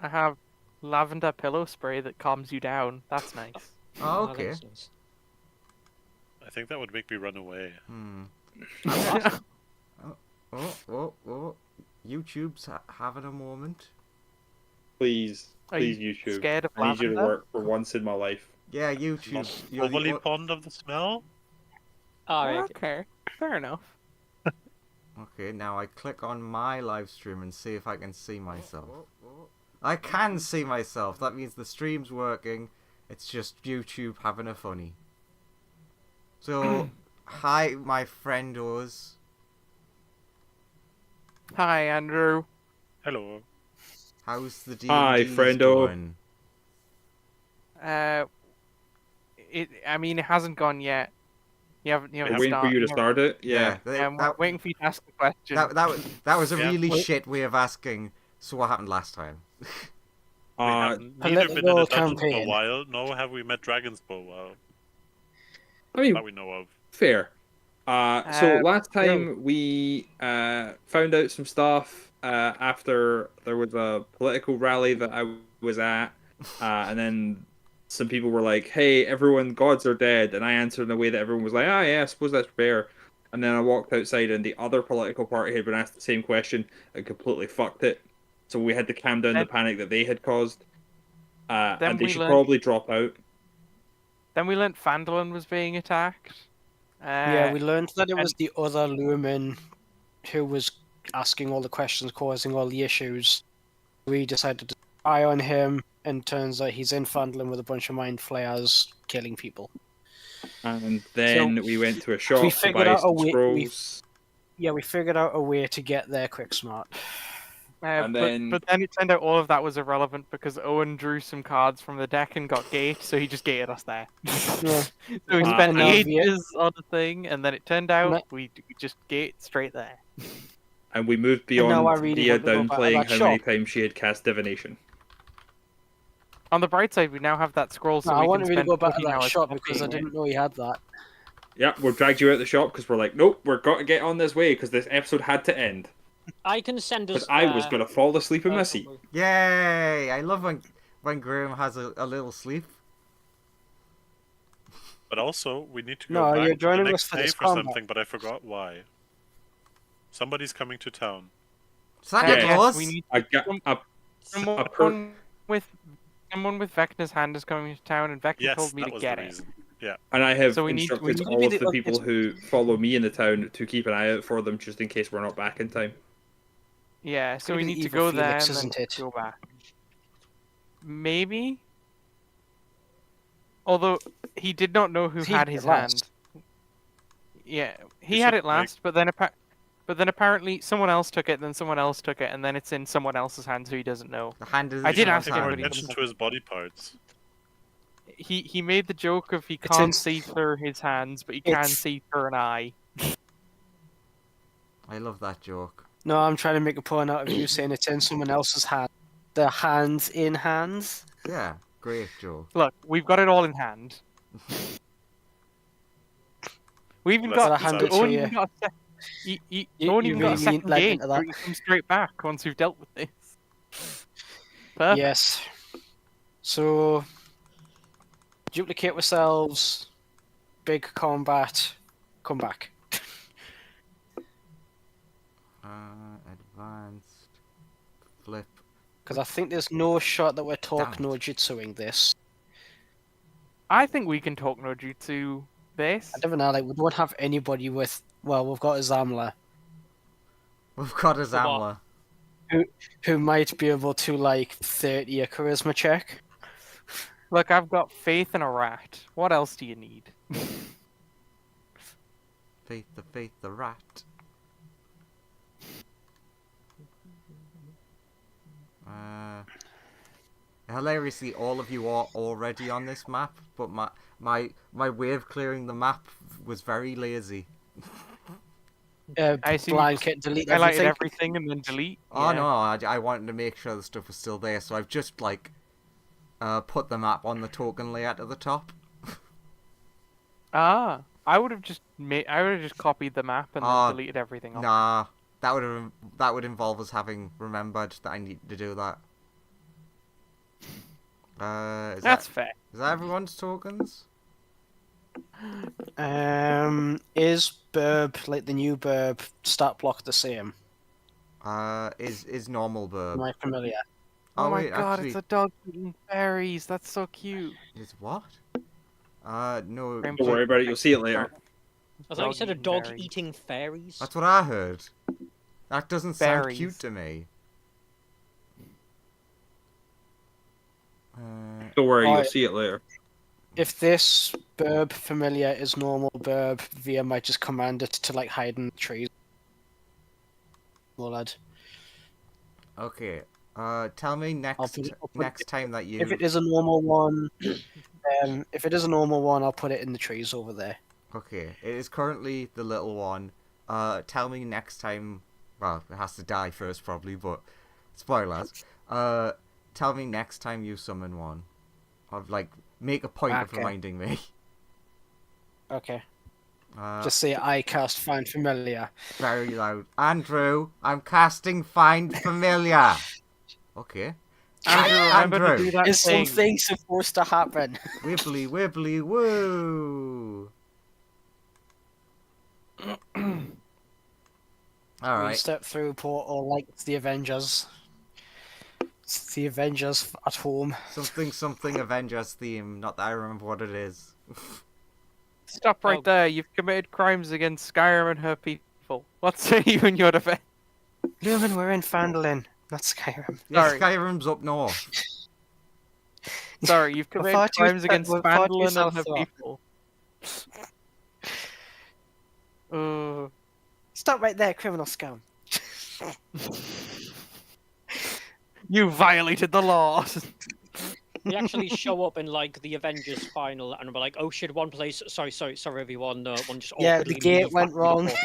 I have lavender pillow spray that calms you down. That's nice. Oh, that okay. is nice. I think that would make me run away. Oh. YouTube's having a moment. Please, Are you YouTube. scared of I need you to lavender? work for once in my life. Yeah, YouTube. Not You're the overly o- fond of the smell? Alright. Okay, fair enough. Okay, now I click on my live stream and see if I can see myself. I can see myself. That means the stream's working. It's just YouTube having a funny. So, hi, my friendos. Hi, Andrew. Hello. How's the D&D Hi, friendo. doing? I mean, it hasn't gone yet. You haven't I'm waiting for you to start it. Yeah. I'm waiting for you to ask the question. That was a Yeah. really shit way of asking. So what happened last time? We haven't neither been in political a dungeon for a campaign. while, nor have we met dragons for a while. I mean, That we know of. fair. So last no. time we found out some stuff after there was a political rally that I was at, and then some people were like, "Hey, everyone, gods are dead," and I answered in a way that everyone was like, "Ah, yeah, I suppose that's fair." And then I walked outside, and the other political party had been asked the same question and completely fucked it. So we had to calm down the panic that they had caused, and they should probably drop out. Then we learnt Phandelver was being attacked. Yeah, we learned that it was the other Lumen who was asking all the questions, causing all the issues. We decided to spy on him, and turns out he's in Phandelver with a bunch of mind flayers killing people. And then we went to a shop we to figured buy out a some way- scrolls. Yeah, we figured out a way to get there quick smart. And then- but then it turned out all of that was irrelevant because Owen drew some cards from the deck and got gate, so he just gated us there. Yeah. So we And spent now ages on the thing, and then it turned out Ma- we just gate straight there. And we moved And now beyond I really Dia want to go back to downplaying that how many shop. times she had cast divination. On the bright side, we now have that scroll, so No, I we wanted can to spend go back to 14 that hours shop because I copying it. didn't know he had that. Yeah, we dragged you out the shop because we're like, nope, we're got to get on this way because this episode had to end. I can send us. Because I was going to fall asleep in my seat. Yay! I love when Graham has a little sleep. But also, we need to No, go you're back to the joining us next for day this for combat. something, but I forgot why. Somebody's coming to town. Santa Yeah. Claus? We need I got someone with Vecna's hand is coming to town, and Vecna Yes, told me that to was get the it. reason. Yeah. and I have So we need to instructed be all of the- the people who follow me in the town to keep an eye out for them just in case we're not back in time. Yeah, so we Maybe need to Evil go there Felix, and then isn't it? go back. Maybe. Although he did not know who He had had his it last. hand. Yeah, he You had should, it last, but then apparently someone else took it, then someone else took it, and then it's in someone else's hand, so he doesn't know. The hand is I did You ask should him, pay more but he attention doesn't to his body parts. He made the joke of he It's can't in- see through his hands, but he can It's- see through an eye. I love that joke. No, I'm trying to make a point out of you saying it's in someone else's hand. The hands in hands. Yeah, great joke. Look, we've got it all in hand. We even Let's got. Gotta hand it to Owen you. even got a You- Owen you even got a really second led gate, into so that. we can come straight back once we've dealt with this. Perfect. Yes. So, duplicate ourselves. Big combat. Come back. Advanced. Flip. Because I think there's no shot that we're talk Damn no it. jutsuing this. I think we can talk no jutsu this. I don't know, like, we don't have anybody with. Well, we've got a Zamla We've got a Zamla. who might be able to, like, 30 a charisma check. Look, I've got faith in a rat. What else do you need? Faith the rat. Hilariously, all of you are already on this map, but my way of clearing the map was very lazy. I assume you Blanket, delete highlighted everything. everything and then delete. Oh Yeah. no, I wanted to make sure the stuff was still there, so I've just like put the map on the token layout at the top. Ah, I would have just copied the map and Ah, then deleted everything off. Nah, that would involve us having remembered that I need to do that. That's fair. Is that everyone's tokens? Is Burb, like the new Burb, stat block the same? Is normal Am burb. I familiar? Oh, my wait, god, actually, it's a dog eating berries. That's so cute. is what? No. Graham, Don't worry about it. You'll see it later. I thought you said a eating dog berries. eating fairies. That's what I heard. That doesn't sound Berries. cute to me. Don't worry, you'll Alright. see it later. If this Burb familiar is normal Burb, Via might just command it to like hide in the trees. Well, lad. Okay. Tell me I'll put next time that you. If it is a normal one, I'll put it in the trees over there. Okay, it is currently the little one. Tell me next time. Well, it has to die first, probably, but spoilers. Tell me next time you summon one. Of like, make a point of Okay. reminding me. Okay. Uh, Just say I cast Find Familiar. very loud. Andrew, I'm casting Find Familiar. Okay. Andrew, remember to Andrew. do that Is thing. something supposed to happen? Wibbly wibbly woo. We Alright. step through a portal like it's the Avengers. It's the Avengers at home. Something Avengers theme. Not that I remember what it is. Stop right Oh. there. You've committed crimes against Skyrim and her people. What say you in your defense? Lumen, we're in Phandelver, not Skyrim. Yeah, Sorry. Skyrim's up north. Sorry, you've We're committed far too crimes against we're far too Phandalin and south her of that. people. Stop right there, criminal scum. You violated the law. We actually show up in like the Avengers final, and we're like, "Oh shit! One place. Sorry, everyone. One just Yeah, awkwardly the gate moved went back to the wrong. portal."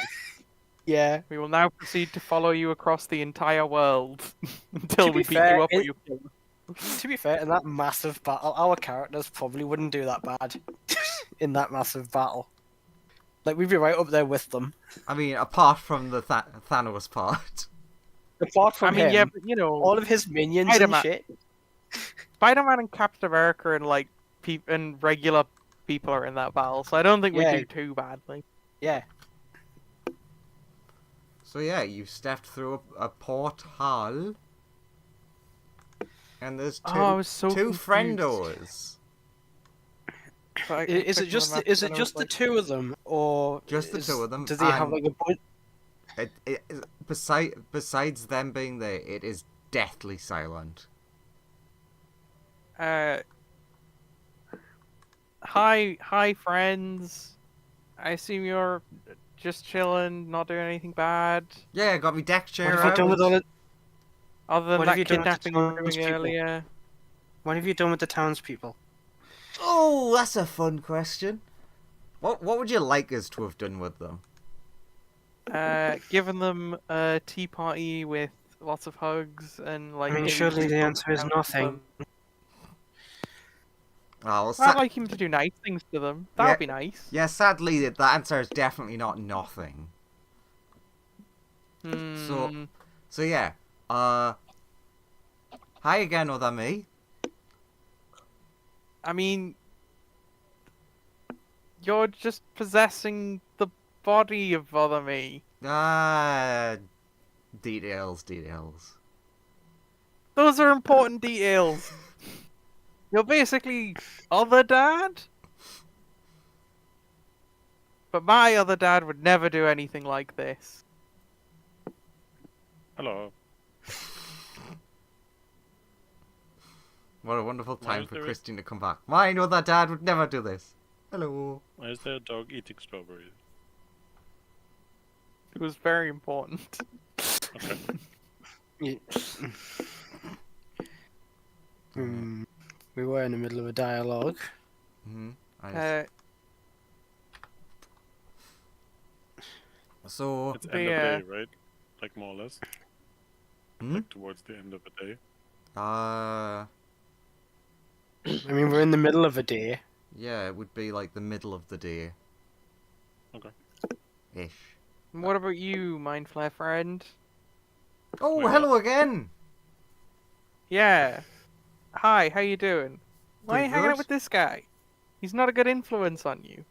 Yeah. We will now proceed to follow you across the entire world until To we be beat fair, you up or it- you kill us. To be fair, in that massive battle, our characters probably wouldn't do that bad in that massive battle. Like, we'd be right up there with them. I mean, apart from the Thanos part. Apart from I mean, him, yeah, but you know, all of his minions and Spider-Man- shit. Spider-Man and Captain America and like and regular people are in that battle, so I don't think Yeah. we do too badly. Yeah. So yeah, you stepped through a porthole. And there's two, Oh, I was so two confused. friendos. So I Is it clicked on just the map is and it I just was the two of them, or Just the is- two of them, Do they have and- like a bunch? Besides them being there, it is deathly silent. like, hi friends. I assume you're just chilling, not doing anything bad. Yeah, got me deck What chair have you out. done with all the? Other than What have that you done with the kidnapping you were doing townspeople? earlier. What have you done with the townspeople? Oh, that's a fun question. What would you like us to have done with them? Given them a tea party with lots of hugs and like. I mean, maybe surely the some answer is fun. nothing. Oh, I'd like him to do nice things to them. That would Yeah. be nice. yeah, sadly, the answer is definitely not nothing. Hmm. So yeah, hi again, other me. I mean, you're just possessing the body of other me. Details. Those are important details. You're basically other dad? But my other dad would never do anything like this. Hello. What a wonderful Why time is for there a- Christine to come back. Mine other dad would never do this. Hello. Why is there a dog eating strawberries? It was very important. Okay. We were in the middle of a dialogue. Hmm. So, It's But end yeah. of day, right? Like more or less. Hmm? Like towards the end of the day. I mean, we're in the middle of a day. yeah, it would be like the middle of the day. Okay. Ish. What about you, Mind Flare friend? Oh, Wait, hello again! Yeah. Hi, how you doing? Why are Pretty you hanging out good. with this guy? He's not a good influence on you.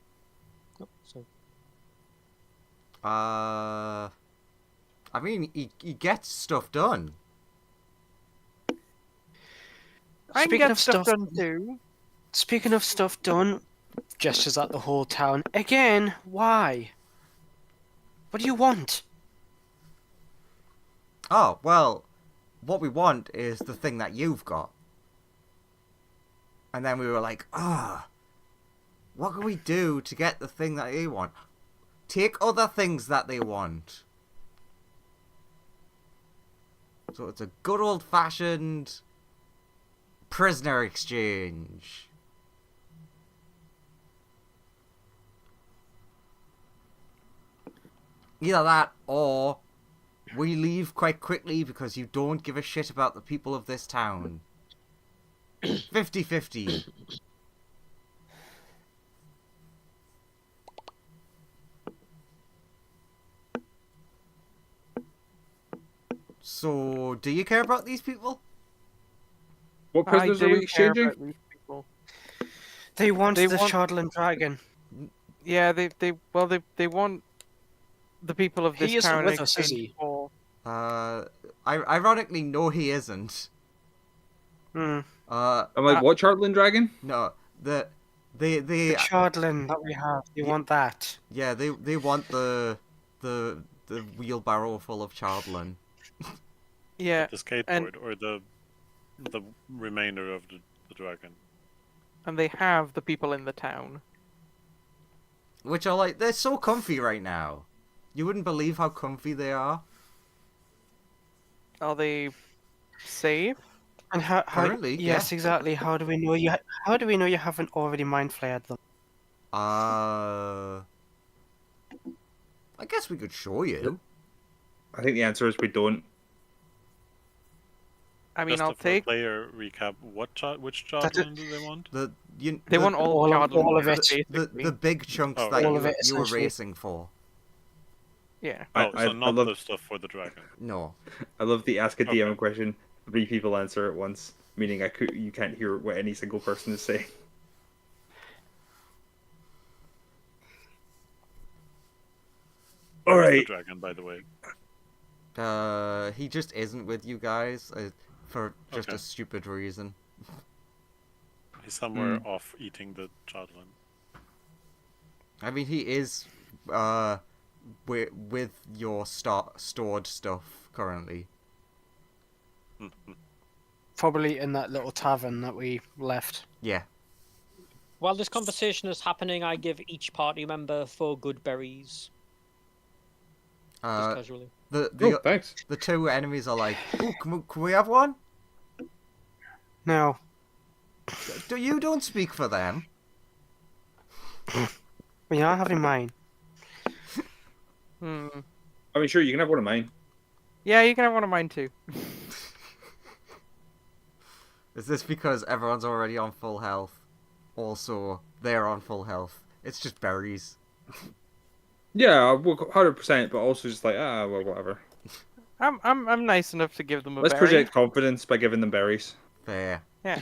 Oh, so I mean, he gets stuff done. I can Speaking get of stuff stuff, done too. speaking of stuff done, gestures at the whole town. Again, why? What do you want? Oh, well, what we want is the thing that you've got. And then we were like, what can we do to get the thing that they want? Take other things that they want. So it's a good old-fashioned prisoner exchange. Either that, or we leave quite quickly because you don't give a shit about the people of this town. 50-50. So, do you care about these people? What I prisoners are do we care exchanging? about these people. They want They the want- Chardland Dragon. Yeah, they want the people of this He isn't town in with us, is exchange he? for. Ironically, no, he isn't. Hmm. I'm like, Uh, what Chartland Dragon? No, The Chardland that we have. They want that. yeah, they want the wheelbarrow full of chardlin. Yeah, The skateboard or the remainder of the dragon. and they have the people in the town. Which are like, they're so comfy right now. You wouldn't believe how comfy they are. Are they safe? And how? Currently, Yes, yeah. exactly. How do we know you? How do we know you haven't already mind flared them? I guess we could show you. I think the answer is we don't. I mean, Just I'll for take. player recap, which That's it. Chartland do they want? They want all all of- Chardland all of bits, it. basically. the big chunks Oh, that all of it, you were essentially. racing for. Yeah. Oh, I so not love the stuff for the dragon. No. I love the ask a DM Okay. question. 3 people answer at once, meaning you can't hear what any single person is saying. All Where's the right. dragon, by the way. He just isn't with you guys for just Okay. a stupid reason. He's somewhere off eating the Chartland. I mean, he is with your stored stuff currently. Probably in that little tavern that we left. Yeah. while this conversation is happening, I give each party member 4 good berries. Just casually. The Thanks. the two enemies are like, "Ooh, can we have one?" No. Don't speak for them. Well, you're not having mine. Hmm. I mean, sure, you can have one of mine. Yeah, you can have one of mine too. Is this because everyone's already on full health? Also, they're on full health. It's just berries. Yeah, 100%, but also just like, well, whatever. I'm nice enough to give them a Let's berry. project confidence by giving them berries. Fair. Yeah.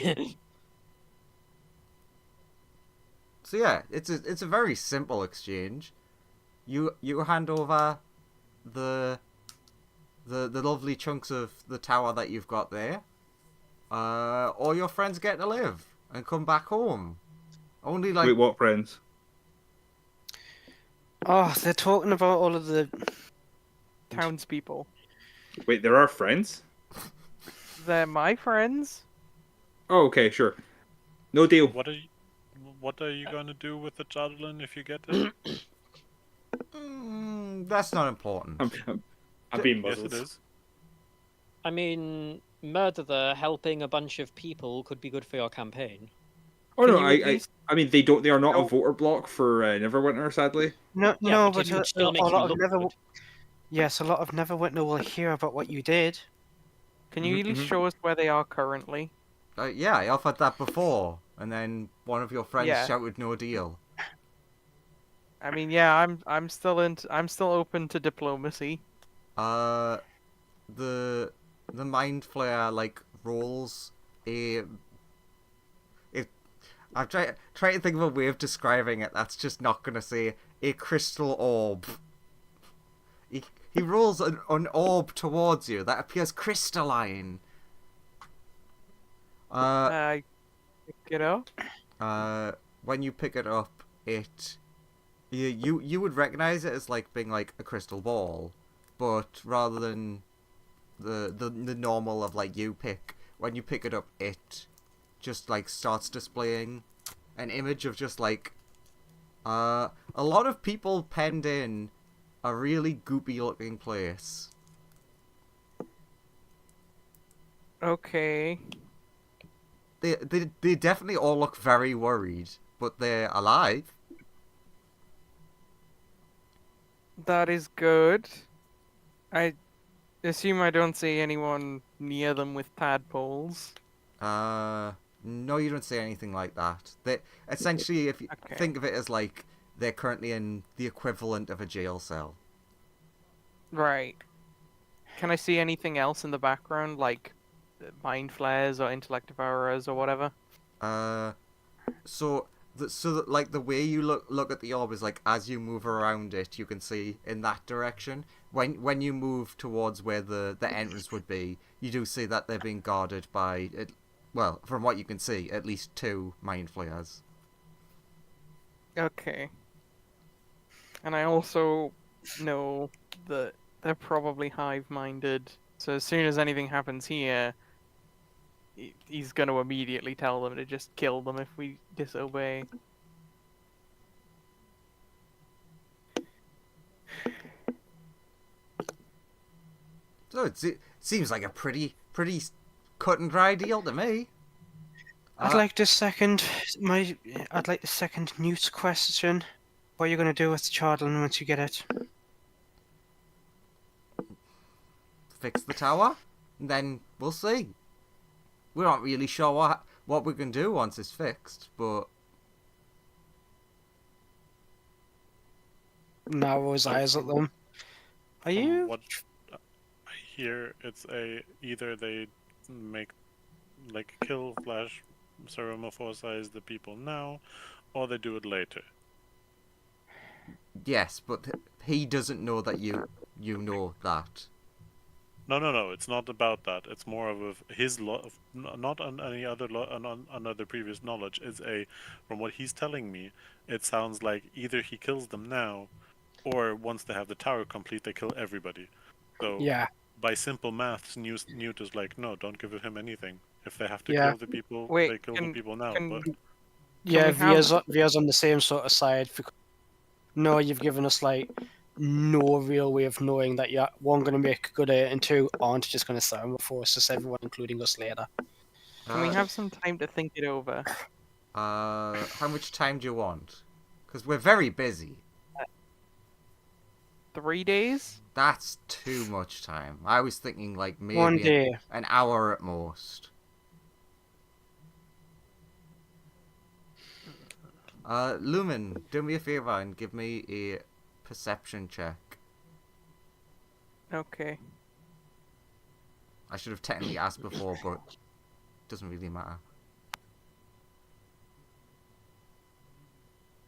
So yeah, it's a very simple exchange. You hand over the lovely chunks of the tower that you've got there. Or your friends get to live and come back home. Only like Wait, what friends? Oh, they're talking about all of the. Townspeople. Wait, there are friends? They're my friends. Oh, okay, sure. No deal. What are you gonna do with the Chartland if you get it? that's not important. I'm being Yes, muzzled. it is. I mean, murder helping a bunch of people could be good for your campaign. Oh Can no, you at least- I mean they are not a No. voter block for Neverwinter, sadly. No, Yeah, no, but but it would still a make you lot of look never. good. Yes, a lot of Neverwinter will hear about what you did. Can you at least show us where they are currently? Yeah, I offered that before, and then one of your friends Yeah. shouted no deal. I mean, yeah, I'm still open to diplomacy. The mind flayer like rolls a I'm trying to think of a way of describing it that's just not going to say a crystal orb. He rolls an orb towards you that appears crystalline. I pick it up. When you pick it up, you would recognize it as like being like a crystal ball, but rather than the normal of like when you pick it up, it just like starts displaying an image of just like a lot of people penned in a really goopy looking place. Okay. They definitely all look very worried, but they're alive. That is good. I assume I don't see anyone near them with tadpoles. No, you don't say anything like that. They essentially, if you Okay. think of it as like they're currently in the equivalent of a jail cell. Right. Can I see anything else in the background, like mind flares or intellect devourers or whatever? Like the way you look at the orb is like as you move around it, you can see in that direction. When you move towards where the entrance would be, you do see that they're being guarded by well, from what you can see, at least 2 mind flayers. Okay. And I also know that they're probably hive-minded, so as soon as anything happens here, he's going to immediately tell them to just kill them if we disobey. So it seems like a pretty cut and dry deal to me. I'd like to second Newt's question. What are you going to do with the Chardlin once you get it? Fix the tower, and then we'll see. We're not really sure what we can do once it's fixed, but Narrow his eyes at them. Are From you? what I hear, it's either they make like kill slash ceremorphosize the people now, or they do it later. yes, but he doesn't know that you know that. No, it's not about that. It's more of his not on any other on another previous knowledge. From what he's telling me, it sounds like either he kills them now, or once they have the tower complete, they kill everybody. So Yeah. by simple maths, Newt is like, no, don't give him anything. If they have to Yeah. kill the people, Wait, they kill the people now. can- But Yeah, we have- Via's on the same sort of side. No, you've given us like no real way of knowing that you're one going to make good at it and 2 aren't just going to ceremorphose us everyone, including us later. Can we have some time to think it over? How much time do you want? Because we're very busy. 3 days? That's too much time. I was thinking like maybe 1 day. an hour at most. Lumen, do me a favor and give me a perception check. Okay. I should have technically asked before, but it doesn't really matter.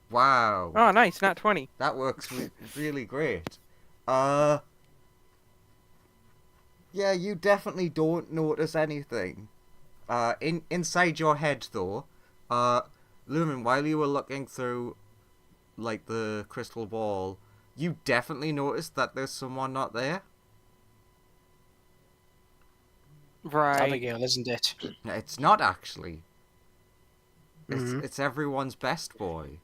Wow. Oh, nice, nat 20. That works really great. Yeah, you definitely don't notice anything. Inside your head though, Lumen, while you were looking through, like, the crystal ball, you definitely noticed that there's someone not there. Right. Abigail, isn't it? It's not actually. Mhm. It's everyone's best boy.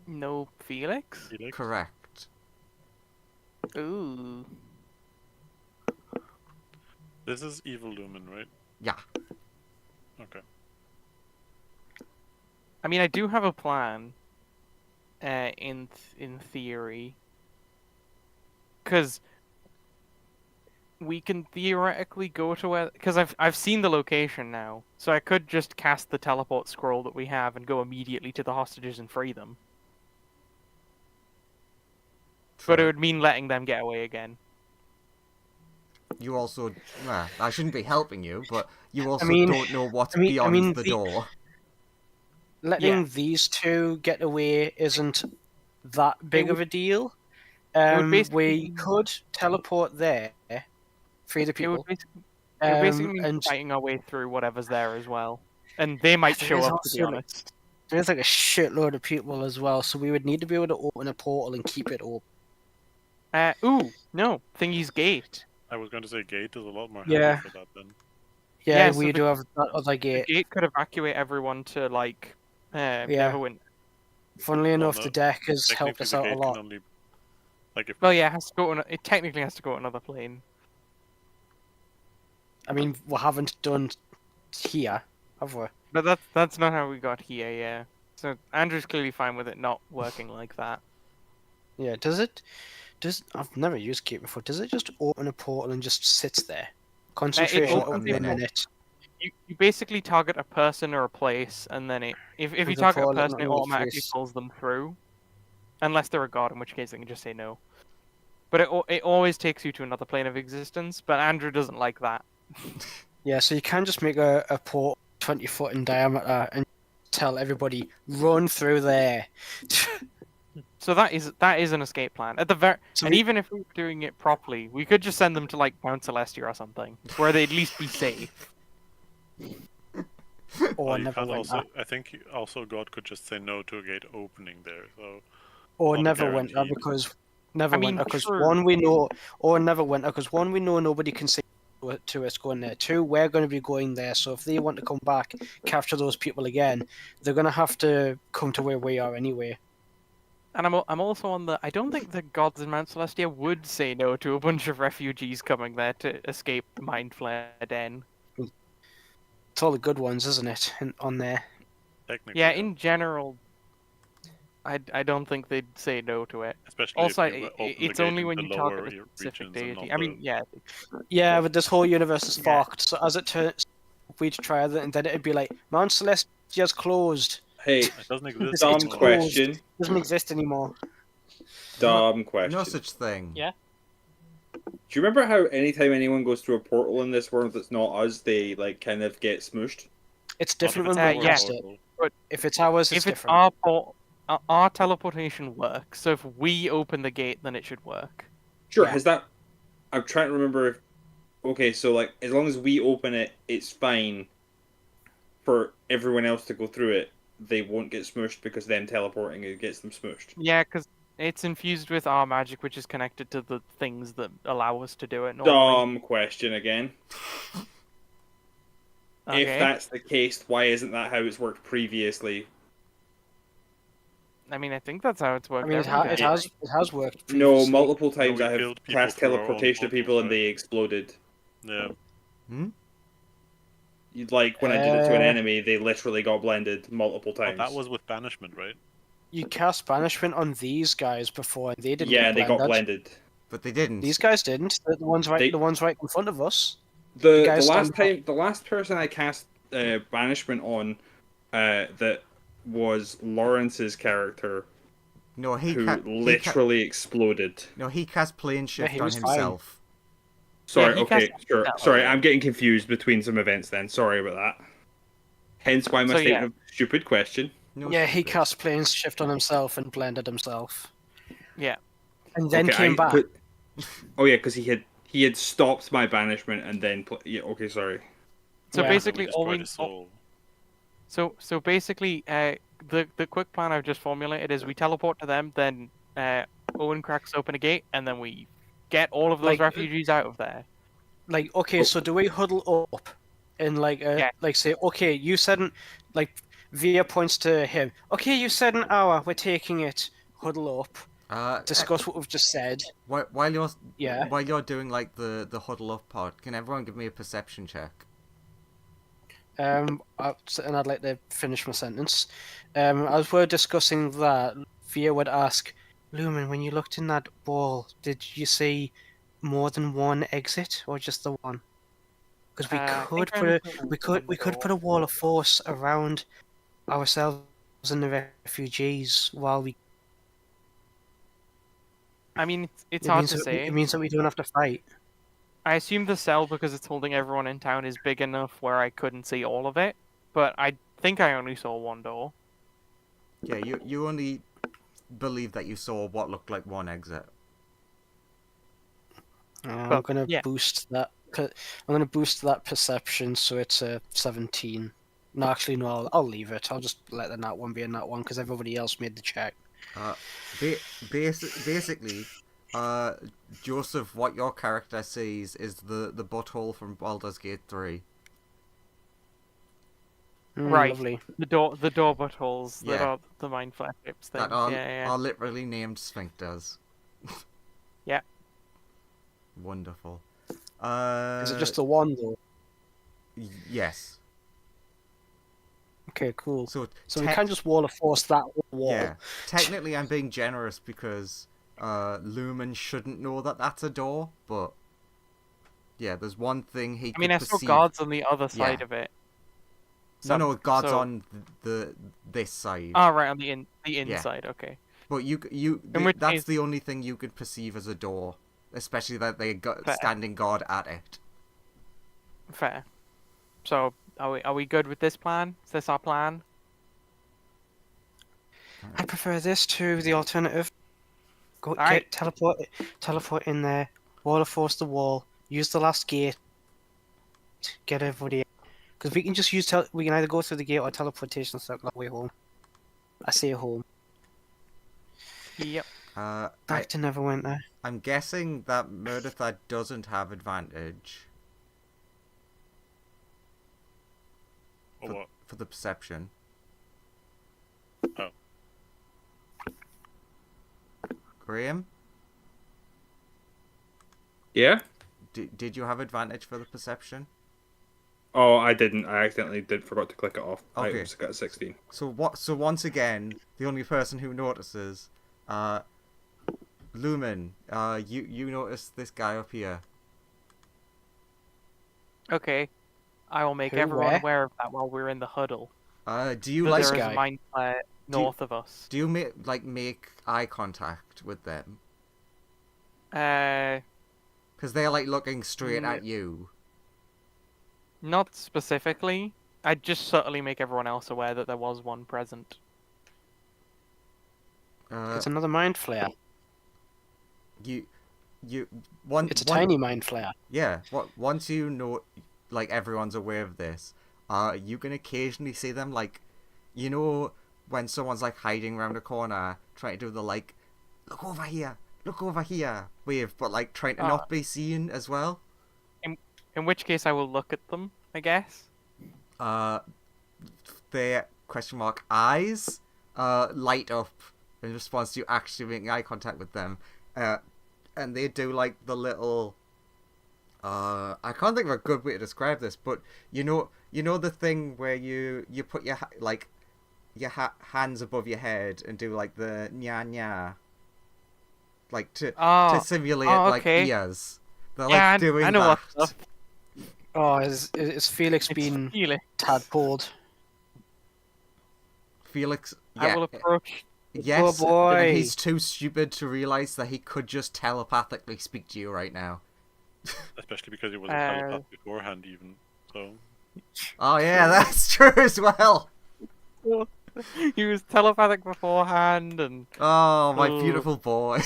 No Felix? Felix, Correct. Ooh. this is Evil Lumen, right? Yeah. Okay. I mean, I do have a plan. In theory, because we can theoretically go to where, because I've seen the location now, so I could just cast the teleport scroll that we have and go immediately to the hostages and free them. But it would mean letting them get away again. you also, well, I shouldn't be helping you, but you also mean- don't know what's I beyond mean, the the- door. Letting Yeah. these two get away isn't that big of a deal. would We basically- could teleport there, free the It would people. basically, it would basically mean And fighting our way through whatever's there as well, and they might there show is up. To be also, like, honest, there's like a shitload of people as well, so we would need to be able to open a portal and keep it open. ooh, no, Thingy's gate. I was going to say gate is a lot more Yeah. handy for that then. Yeah, Yeah, so we the- do have that other The gate. gate could evacuate everyone to like Neverwinter. Funnily enough, no, the deck has Technically, helped us the out a gate lot. can only like if Well, yeah, it has to go. It technically has to go to another plane. I mean, we haven't done here, have we? But that's not how we got here. Yeah. So Andrew's clearly fine with it not working like that. Yeah, does it? I've never used Gate before. Does it just open a portal and just sits there? Concentration opens of a a minute. minute. You basically target a person or a place, and then if you There's a target a portal, person, not it an old automatically face. pulls them through, unless they're a god, in which case they can just say no. But it always takes you to another plane of existence. But Andrew doesn't like that. Yeah, so you can just make a port 20 foot in diameter and tell everybody run through there. So that is an escape plan. At the very So and we- even if we were doing it properly, we could just send them to like Mount Celestia or something, where they'd at least be safe. Or well, you never can't went also. up. I think also God could just say no to a gate opening there. So Or not never went guaranteed. because I mean, because sure. one we know, or never went because one we know nobody can say to us going there. Two, we're going to be going there, so if they want to come back, capture those people again, they're going to have to come to where we are anyway. And I'm also on the. I don't think the gods in Mount Celestia would say no to a bunch of refugees coming there to escape the Mind Flare Den. It's all the good ones, isn't it? On there. technically, Yeah, in general, I don't think they'd say no to it. especially Also, if you open the it's gate only when into you lower target a specific regions and deity. not I mean, yeah, Yeah, but this whole universe is Yeah. fucked. So as it turns, we'd try it, and then it'd be like Mount Celestia's closed. Hey, it doesn't exist. It's dumb closed. question. Doesn't exist anymore. Dumb question. No such thing. Yeah. Do you remember how anytime anyone goes through a portal in this world that's not us, they like kind of get smooshed? It's Not if different it's when our we yeah. cast it. portal. If it's ours, it's if it's different. our teleportation works. So if we open the gate, then it should work. Sure, Yeah. has that? I'm trying to remember if. Okay, so like as long as we open it, it's fine. For everyone else to go through it, they won't get smooshed because them teleporting it gets them smooshed. Yeah, because it's infused with our magic, which is connected to the things that allow us to do it normally. Dumb question again. Okay. If that's the case, why isn't that how it's worked previously? I mean, I think that's how it's I worked. mean, every it day. has worked. No, previously. multiple times we I have killed people cast through our own teleportation to portals, people and right? they exploded. Yeah. You'd like when I did it to an Uh, enemy, they literally got blended multiple But times. that was with banishment, right? You cast banishment on these guys before, and they didn't. yeah, get they got blended. blended. But they didn't. These guys didn't. The ones right, They- the ones right in front of us. The guys last stand time, the last person I cast banishment on, that was Lawrence's character, No, he who he literally exploded. no, he cast plane shift he on was fine. himself. Sorry, he okay, cast- sure. yeah, Sorry, okay. I'm getting confused between some events then. Sorry about that. Hence why my So, statement yeah. of stupid question. No Yeah, he stupid. cast planes shift on himself and blended himself, Yeah. and then Okay, came back. but- oh yeah, because he had stopped my banishment and then yeah. Okay, sorry. So Yeah. basically, we all destroyed we his soul. so basically, the quick plan I've just formulated is we teleport to them, then Owen cracks open a gate, and then we get all of those Like- refugees out of there. Like, okay, so do we huddle up and Yeah. like say, okay, you said like Via points to him. Okay, you said an hour. We're taking it. Huddle up. Discuss what we've just said. While you're Yeah. while you're doing like the huddle up part, can everyone give me a perception check? And I'd like to finish my sentence. As we're discussing that, Via would ask, Lumen, when you looked in that wall, did you see more than one exit or just the one? Because we could put a wall of force around ourselves and the refugees while we. I mean, it's it hard means to that say. It means that we don't have to fight. I assume the cell, because it's holding everyone in town, is big enough where I couldn't see all of it. But I think I only saw one door. Yeah, you only believe that you saw what looked like one exit. I'm But, gonna yeah. boost that. I'm gonna boost that perception so it's a 17. No, actually, no. I'll leave it. I'll just let the nat one be a nat one because everybody else made the check. Basically, uh, Joseph, what your character sees is the butthole from Baldur's Gate 3. Right. Lovely. The door buttholes that Yeah. are the mind flare ships things. That are Yeah. literally named sphincters. Yeah. Wonderful. Is it just the one though? Yes. Okay, cool. So So we can just wall of force that wall. yeah. Technically, I'm being generous because Lumen shouldn't know that that's a door, but yeah, there's one thing he I mean, could I saw perceive. guards on the other side Yeah. of it. No, God's so- on this side. Oh, right, on the inside. Okay. But which that's case- the only thing you could perceive as a door, especially that they got Fair. standing guard at it. Fair. So, are we good with this plan? Is this our plan? I prefer this to the alternative. Go Alright. teleport in there. Wall of force the wall. Use the last gate. Get everybody. Because we can just use we can either go through the gate or teleportation circle all the way home. I say home. Yep. Back to Neverwinter. I'm guessing that Murderthad doesn't have advantage Or what? for the perception. Oh. Graham, Yeah? did you have advantage for the perception? Oh, I didn't. I accidentally forgot to click it off. I Okay. just got a 16. So once again, the only person who notices, Lumen, you notice this guy up here. Okay. I will make Who, everyone where? aware of that while we're in the huddle. Do you That like there is guy? a mind flare north of us. do you make eye contact with them? Because they're like looking straight at you. Not specifically. I'd just subtly make everyone else aware that there was one present. It's another mind flare. It's a tiny mind flare. Yeah. Once you know, like everyone's aware of this, you can occasionally see them like, you know, when someone's like hiding around a corner, trying to do the like, look over here wave, but like trying to not be seen as well. In which case, I will look at them, I guess. Their eyes light up in response to you actually making eye contact with them, and they do like the little. I can't think of a good way to describe this, but you know the thing where you put your hands above your head and do like the nya nya, like to simulate like okay. ears. They're Yeah, like doing I know that. what's up. Oh, is Felix being Felix. tadpoled? Felix, I yeah, will approach. yes, Poor boy. and he's too stupid to realize that he could just telepathically speak to you right now. Especially because it was a telepath beforehand, even. So. Oh yeah, that's true as well. He was telepathic beforehand, and Oh, my Oh. beautiful boy.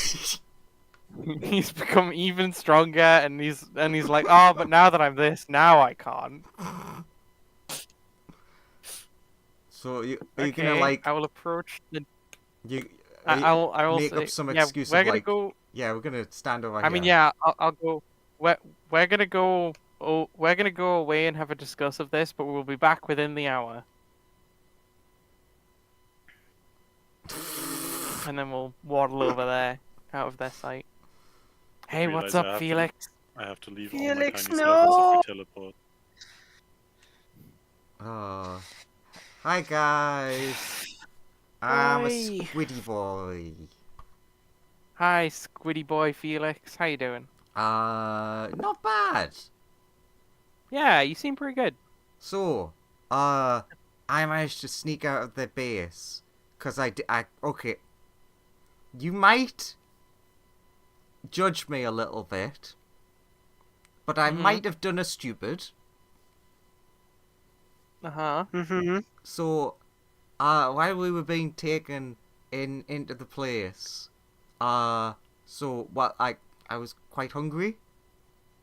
he's become even stronger. And he's like, oh, but now that I'm this, now I can't. So are you Okay, gonna like I will approach the. you? I will make say, up some yeah, excuse we're of gonna like, go. yeah, we're gonna stand over I here. mean, yeah, I'll go. We're gonna go. Oh, we're gonna go away and have a discuss of this, but we'll be back within the hour. And then we'll waddle over there, out of their sight. Hey, what's realize I up, have to- Felix? I have to leave Felix, all my tiny servants no! if we teleport. Oh. Hi guys. I'm a Oi. squiddy boy. Hi, Squiddy Boy Felix. How you doing? Not bad. Yeah, you seem pretty good. So, I managed to sneak out of their base. Cause okay. You might judge me a little bit. but I Mhm. might have done a stupid. Uh-huh. Mm-hmm. So, while we were being taken into the place, so what I was quite hungry,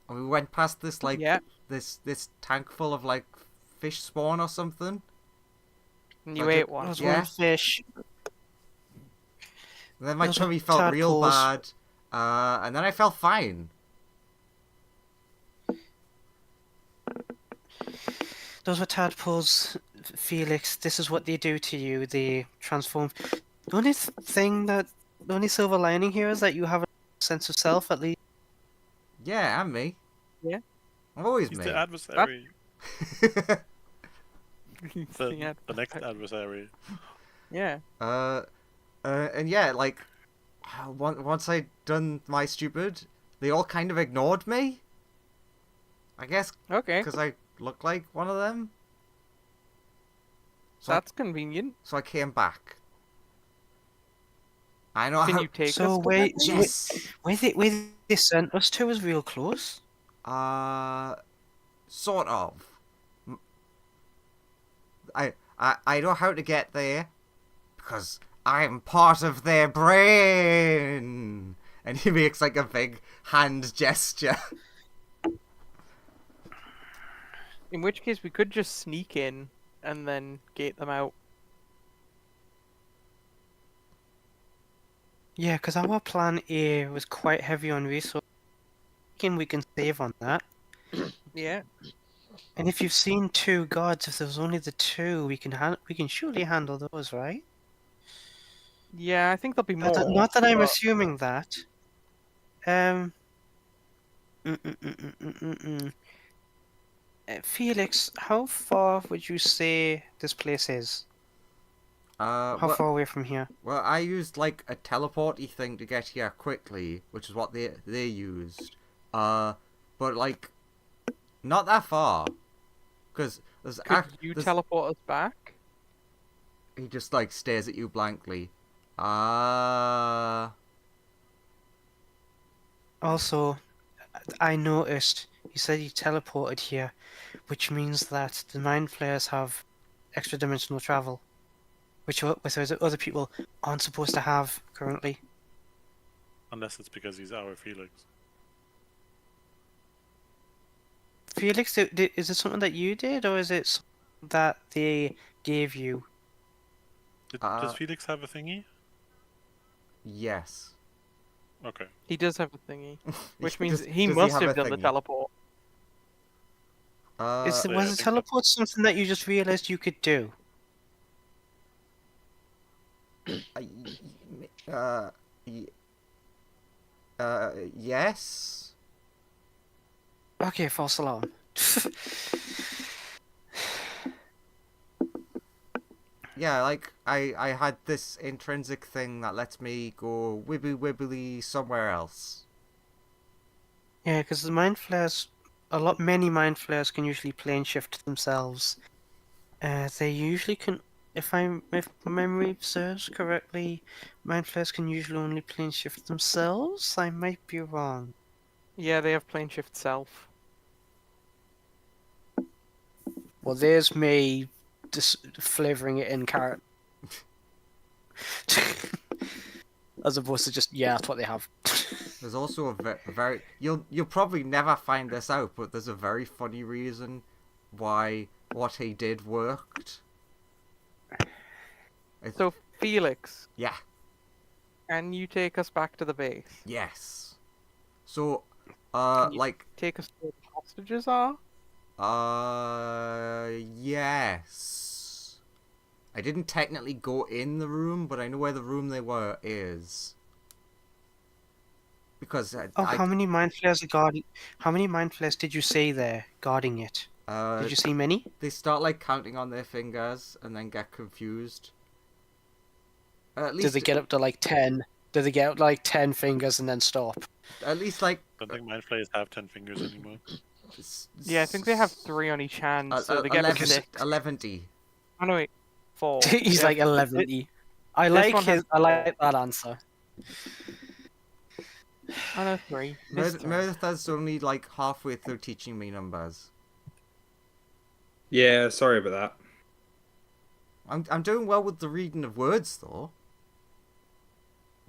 and we went past this like Yeah. this tank full of like fish spawn or something. And So you I ate did- one. Those Yeah. weren't fish. And then my Those were tummy felt real tadpoles. bad, and then I felt fine. Those were tadpoles, Felix. This is what they do to you. They transform. The only the only silver lining here is that you have a sense of self, at least. Yeah, and me. Yeah. Always He's me. the adversary. He's The next adversary. Yeah. And yeah, like once I'd done my stupid, they all kind of ignored me. I guess Okay. because I look like one of them. So That's convenient. so I came back. I know Can how. you take So us to wait, that so place? Yes. where they sent us to was real close. Sort of. I know how to get there because I'm part of their brain. And he makes like a big hand gesture. In which case, we could just sneak in and then gate them out. Yeah, because our plan A was quite heavy on resources. We can save on that. Yeah. And if you've seen two gods, if there was only the two, we can surely handle those, right? Yeah, I think there'll be more. Not that I'm but- assuming that. Um. Felix, how far would you say this place is? How Well, far away from here? well, I used like a teleporty thing to get here quickly, which is what they used. But like, not that far, because Could you teleport us back? he just like stares at you blankly. Also, I noticed you said you teleported here, which means that the Mind Flayers have extra dimensional travel, which other people aren't supposed to have currently. Unless it's because he's our Felix. Felix, is it something that you did, or is it something that they gave you? Does Felix have a thingy? Yes. Okay. He does have a thingy, which means Does he he must have have a done the thingy? teleport. Yeah, I Was think the so. teleport something that you just realized you could do? Yes. Okay, false alarm. Yeah, like I had this intrinsic thing that lets me go wibbly somewhere else. Yeah, because the Mind Flayers, many Mind Flayers can usually plane shift themselves. They usually can, if memory serves correctly, Mind Flayers can usually only plane shift themselves. I might be wrong. Yeah, they have plane shift self. Well, there's me just flavouring it in carrot. As opposed to just, yeah, that's what they have. There's also a very you'll probably never find this out, but there's a very funny reason why what he did worked. So, Felix, Yeah. can you take us back to the base? Yes. So, Can you- like, Take us to where the hostages are? yes. I didn't technically go in the room, but I know where the room they were is. Because How many Mind Flayers are guarding? How many Mind Flayers did you see there guarding it? Did you see many? they start like counting on their fingers and then get confused. At least Did they get up to like 10? Did they get up to like 10 fingers and then stop? At least like Don't think Mind Flayers have 10 fingers anymore. Yeah, I think they have 3 on each hand, so they get 11, 6. 11. Oh no, wait, 4. He's Yeah, like 11. I this like one has I like that answer. I know 3. Missed 3. Meredith's only like halfway through teaching me numbers. Yeah, sorry about that. I'm doing well with the reading of words though.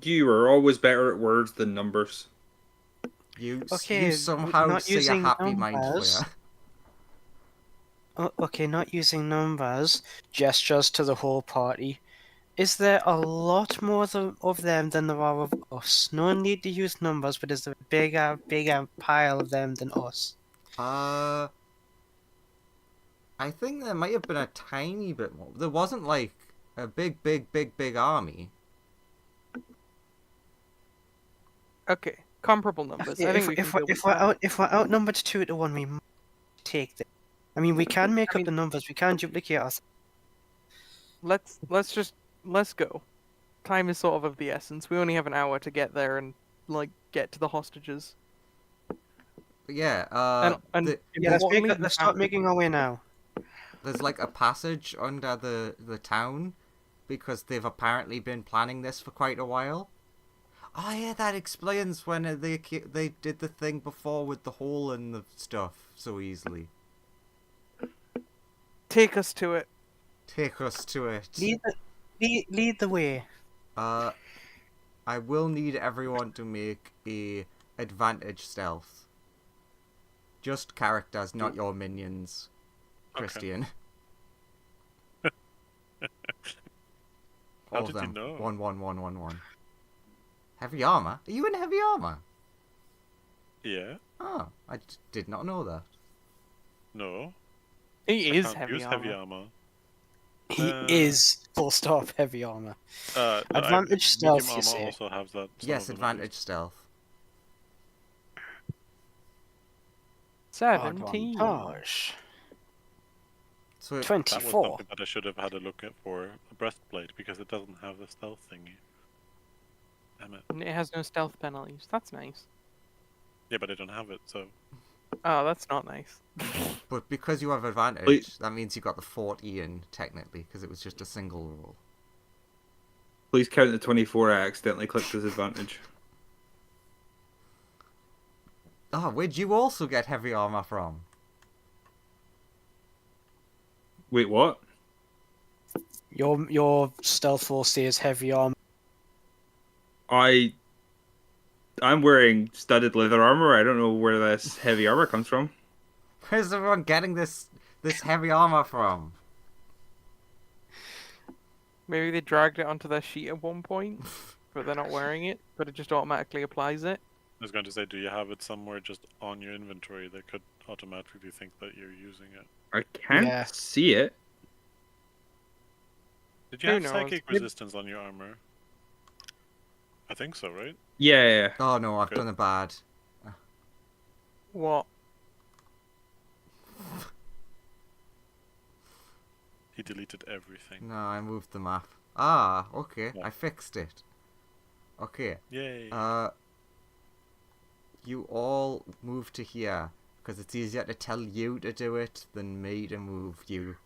You are always better at words than numbers. You Okay, somehow not see a using happy mind numbers. flayer. Okay, not using numbers, gestures to the whole party. Is there a lot more of them than there are of us? No need to use numbers, but is there a bigger pile of them than us? I think there might have been a tiny bit more. There wasn't like a big army. Okay, comparable numbers. I think we can deal with that. If we're outnumbered 2-1, we might take them. I mean, we can make up the numbers. We can duplicate us. Let's go. Time is sort of the essence. We only have an hour to get there and like get to the hostages. But yeah, And Yeah, importantly, let's start making our way now. there's like a passage under the town because they've apparently been planning this for quite a while. Oh yeah, that explains when they did the thing before with the hole and the stuff so easily. take us to it. Take us to it. Lead the way. I will need everyone to make a advantage stealth. Just characters, not your minions, Okay. Christian. How All of did you them. know? 1. Heavy armor? Are you in heavy armor? Yeah. Oh, did not know that. No. He I is can't heavy use armor. heavy armor. He Uh, is full stop heavy armor. No, Advantage stealth, medium you armor say? also has that. Some Yes, of them at advantage stealth. 17. Advantage. So least. That was 24. something that I should have had a look at for a breastplate because it doesn't have the stealth thingy. Damn it. And it has no stealth penalties. That's nice. Yeah, but I don't have it, so. Oh, that's not nice. but because you have advantage, Wait. that means you got the 40 in, technically, because it was just a single roll. Please count the 24 I accidentally clicked as advantage. Ah, where'd you also get heavy armor from? Wait, what? Your stealth force says heavy armor. I'm wearing studded leather armor. I don't know where this heavy armor comes from. Where's everyone getting this heavy armor from? Maybe they dragged it onto their sheet at one point, but they're not wearing it, but it just automatically applies it. I was going to say, do you have it somewhere just on your inventory that could automatically think that you're using it? I can't Yeah. see it. Did you Who have knows? psychic resistance on your armor? I think so, right? Yeah. Oh no, I've Good. done it bad. What? He deleted everything. No, I moved the map. Ah, okay, Yeah. I fixed it. Okay, Yay. you all move to here, because it's easier to tell you to do it than me to move you.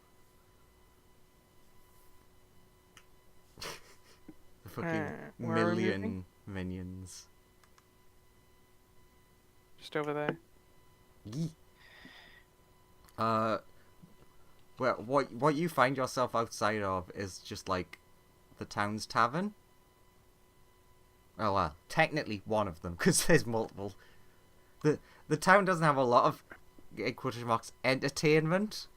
The fucking where are we moving? million minions. Just over there. Yee. Well, what you find yourself outside of is just like the town's tavern. Oh well, technically one of them because there's multiple. The town doesn't have a lot of, in quotation marks, entertainment,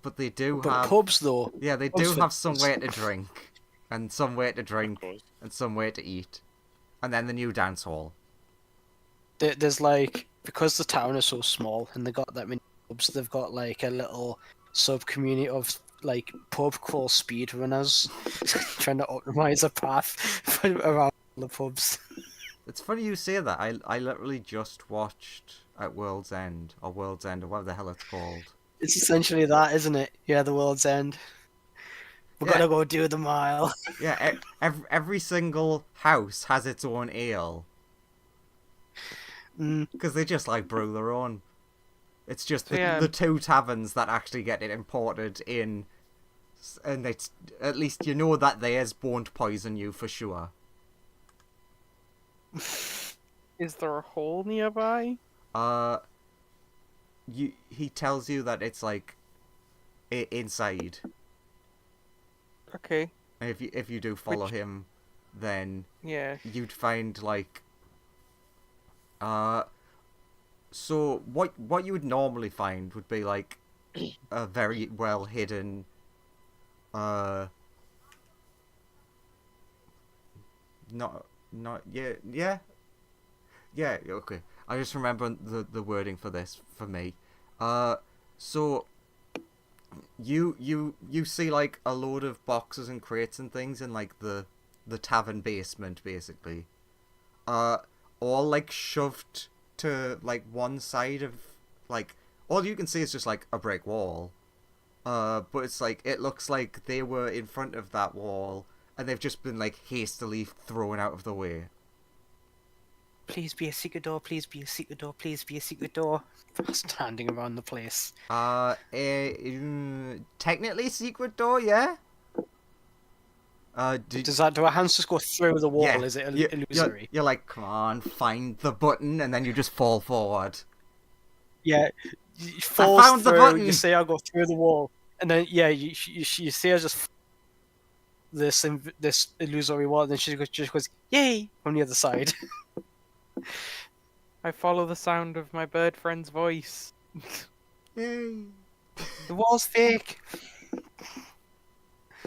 but they do But have. pubs though. Yeah, they pubs do for have somewhere to instance. drink, and somewhere to Of drink, course. and somewhere to eat, and then the new dance hall. There's like, because the town is so small and they got that many pubs, they've got like a little sub community of like pub called speedrunners trying to optimize a path around the pubs. It's funny you say that. I literally just watched at World's End or whatever the hell it's called. It's essentially that, isn't it? Yeah, the world's end. We're Yeah. gonna go do the mile. Yeah, every single house has its own ale Mm, because they just like brew their own. It's just Yeah. the two taverns that actually get it imported in, and it's at least you know that theirs won't poison you for sure. Is there a hole nearby? He tells you that it's like inside. Okay. And if you do follow Which- him, then Yeah. you'd find like so what you would normally find would be like a very well hidden not yeah okay, I just remember the wording for this for me. So you see like a load of boxes and crates and things in like the tavern basement basically, all like shoved to like one side of like all you can see is just like a brick wall. But it's like it looks like they were in front of that wall and they've just been like hastily thrown out of the way. Please be a secret door, please be a secret door, please be a secret door. Standing around the place. Technically secret door, yeah. Do our hands just go through the wall? Yeah, Is it illusory? you're like, come on, find the button, and then you just fall forward. Yeah, you fall found the through. button! You see, I go through the wall, and then yeah, you see her just this illusory wall, and then she just goes yay from the other side. I follow the sound of my bird friend's voice. Yay. The wall's fake.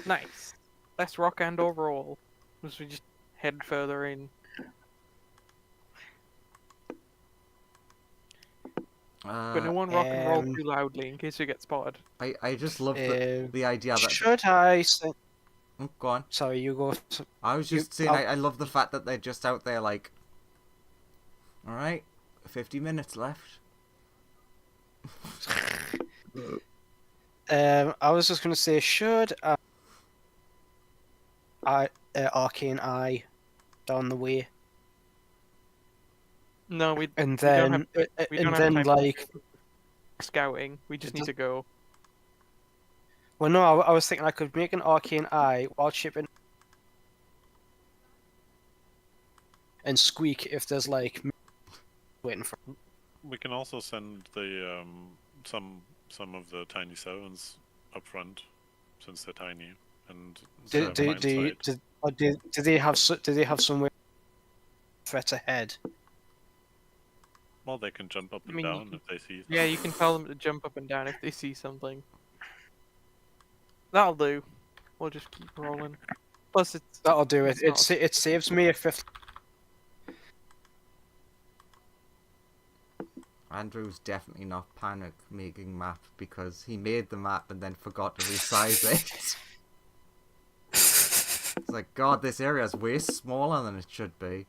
Nice. Less rock and overall. As we just head further in. But no one rock and roll too loudly in case you get spotted. I just love the idea that... Should I say... Oh, go on. Sorry, you go. I was just saying, I love the fact that they're just out there like... Alright, 50 minutes left. I was just going to say, should Arcane Eye down the way, No, we and we don't then have, we don't and have then time like, for scouting. We just need to go. well, no, I was thinking I could make an Arcane Eye while shipping, and squeak if there's like waiting for. We can also send the some of the tiny sevens up front, since they're tiny, and Do have do blind do, sight. do they have do they have somewhere threat ahead? Well, they can jump up I and mean, you down can- if they see. Yeah, you can tell them to jump up and down if they see something. That'll do. We'll just keep rolling. Plus, it's That'll do it. It's not- It saves me a fifth. Andrew's definitely not panic making map because he made the map and then forgot to resize it. It's like, God, this area is way smaller than it should be.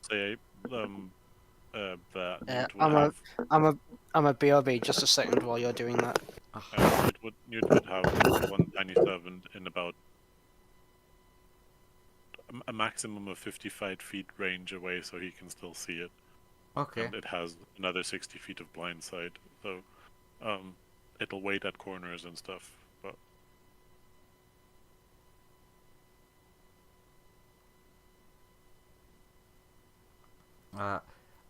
Say that Newt would I'm have, a BRB. Just a second while you're doing that. Newt would have one tiny servant in about a maximum of 55 feet range away, so he can still see it. Okay. And it has another 60 feet of blind sight, so it'll wait at corners and stuff. But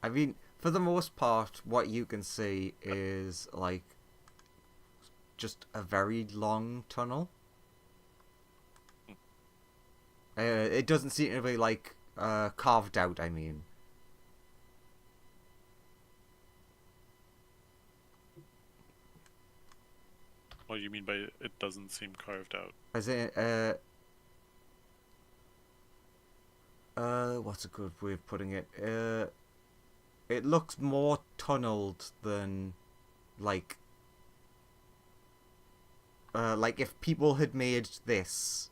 I mean, for the most part, what you can see is like just a very long tunnel. It doesn't seem to be like carved out. I mean, what do you mean by it doesn't seem carved out? as in what's a good way of putting it? It looks more tunneled than like if people had made this,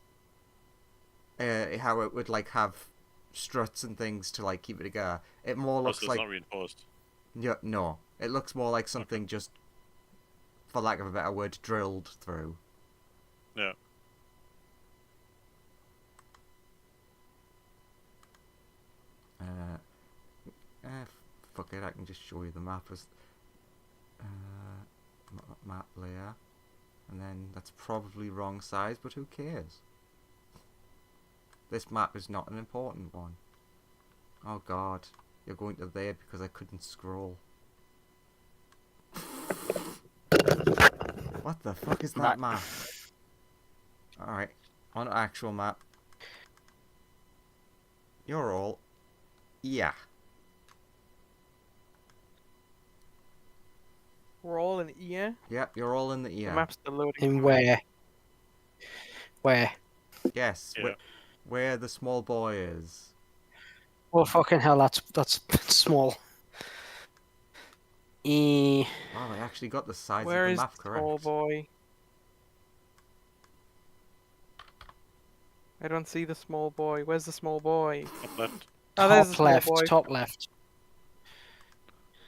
how it would like have struts and things to like keep it together. It more looks So it's like not reinforced. yeah, no, it looks more like something just, for lack of a better word, drilled through. Yeah. Fuck it, I can just show you the map as map layer, and then that's probably wrong size, but who cares? This map is not an important one. Oh god, you're going to there because I couldn't scroll. What the fuck is that map? Alright, on actual map. You're all... Yeah. We're all in ear. Yep, you're all in the The ear. map's still loading. In where? Where? Yes, Yeah. where the small boy is. Oh fucking hell! That's small. Wow, I actually got the size Where of the is map the correct. small boy? I don't see the small boy. Where's the small boy? Top left. Oh, there's the Top small left. boy. Top left.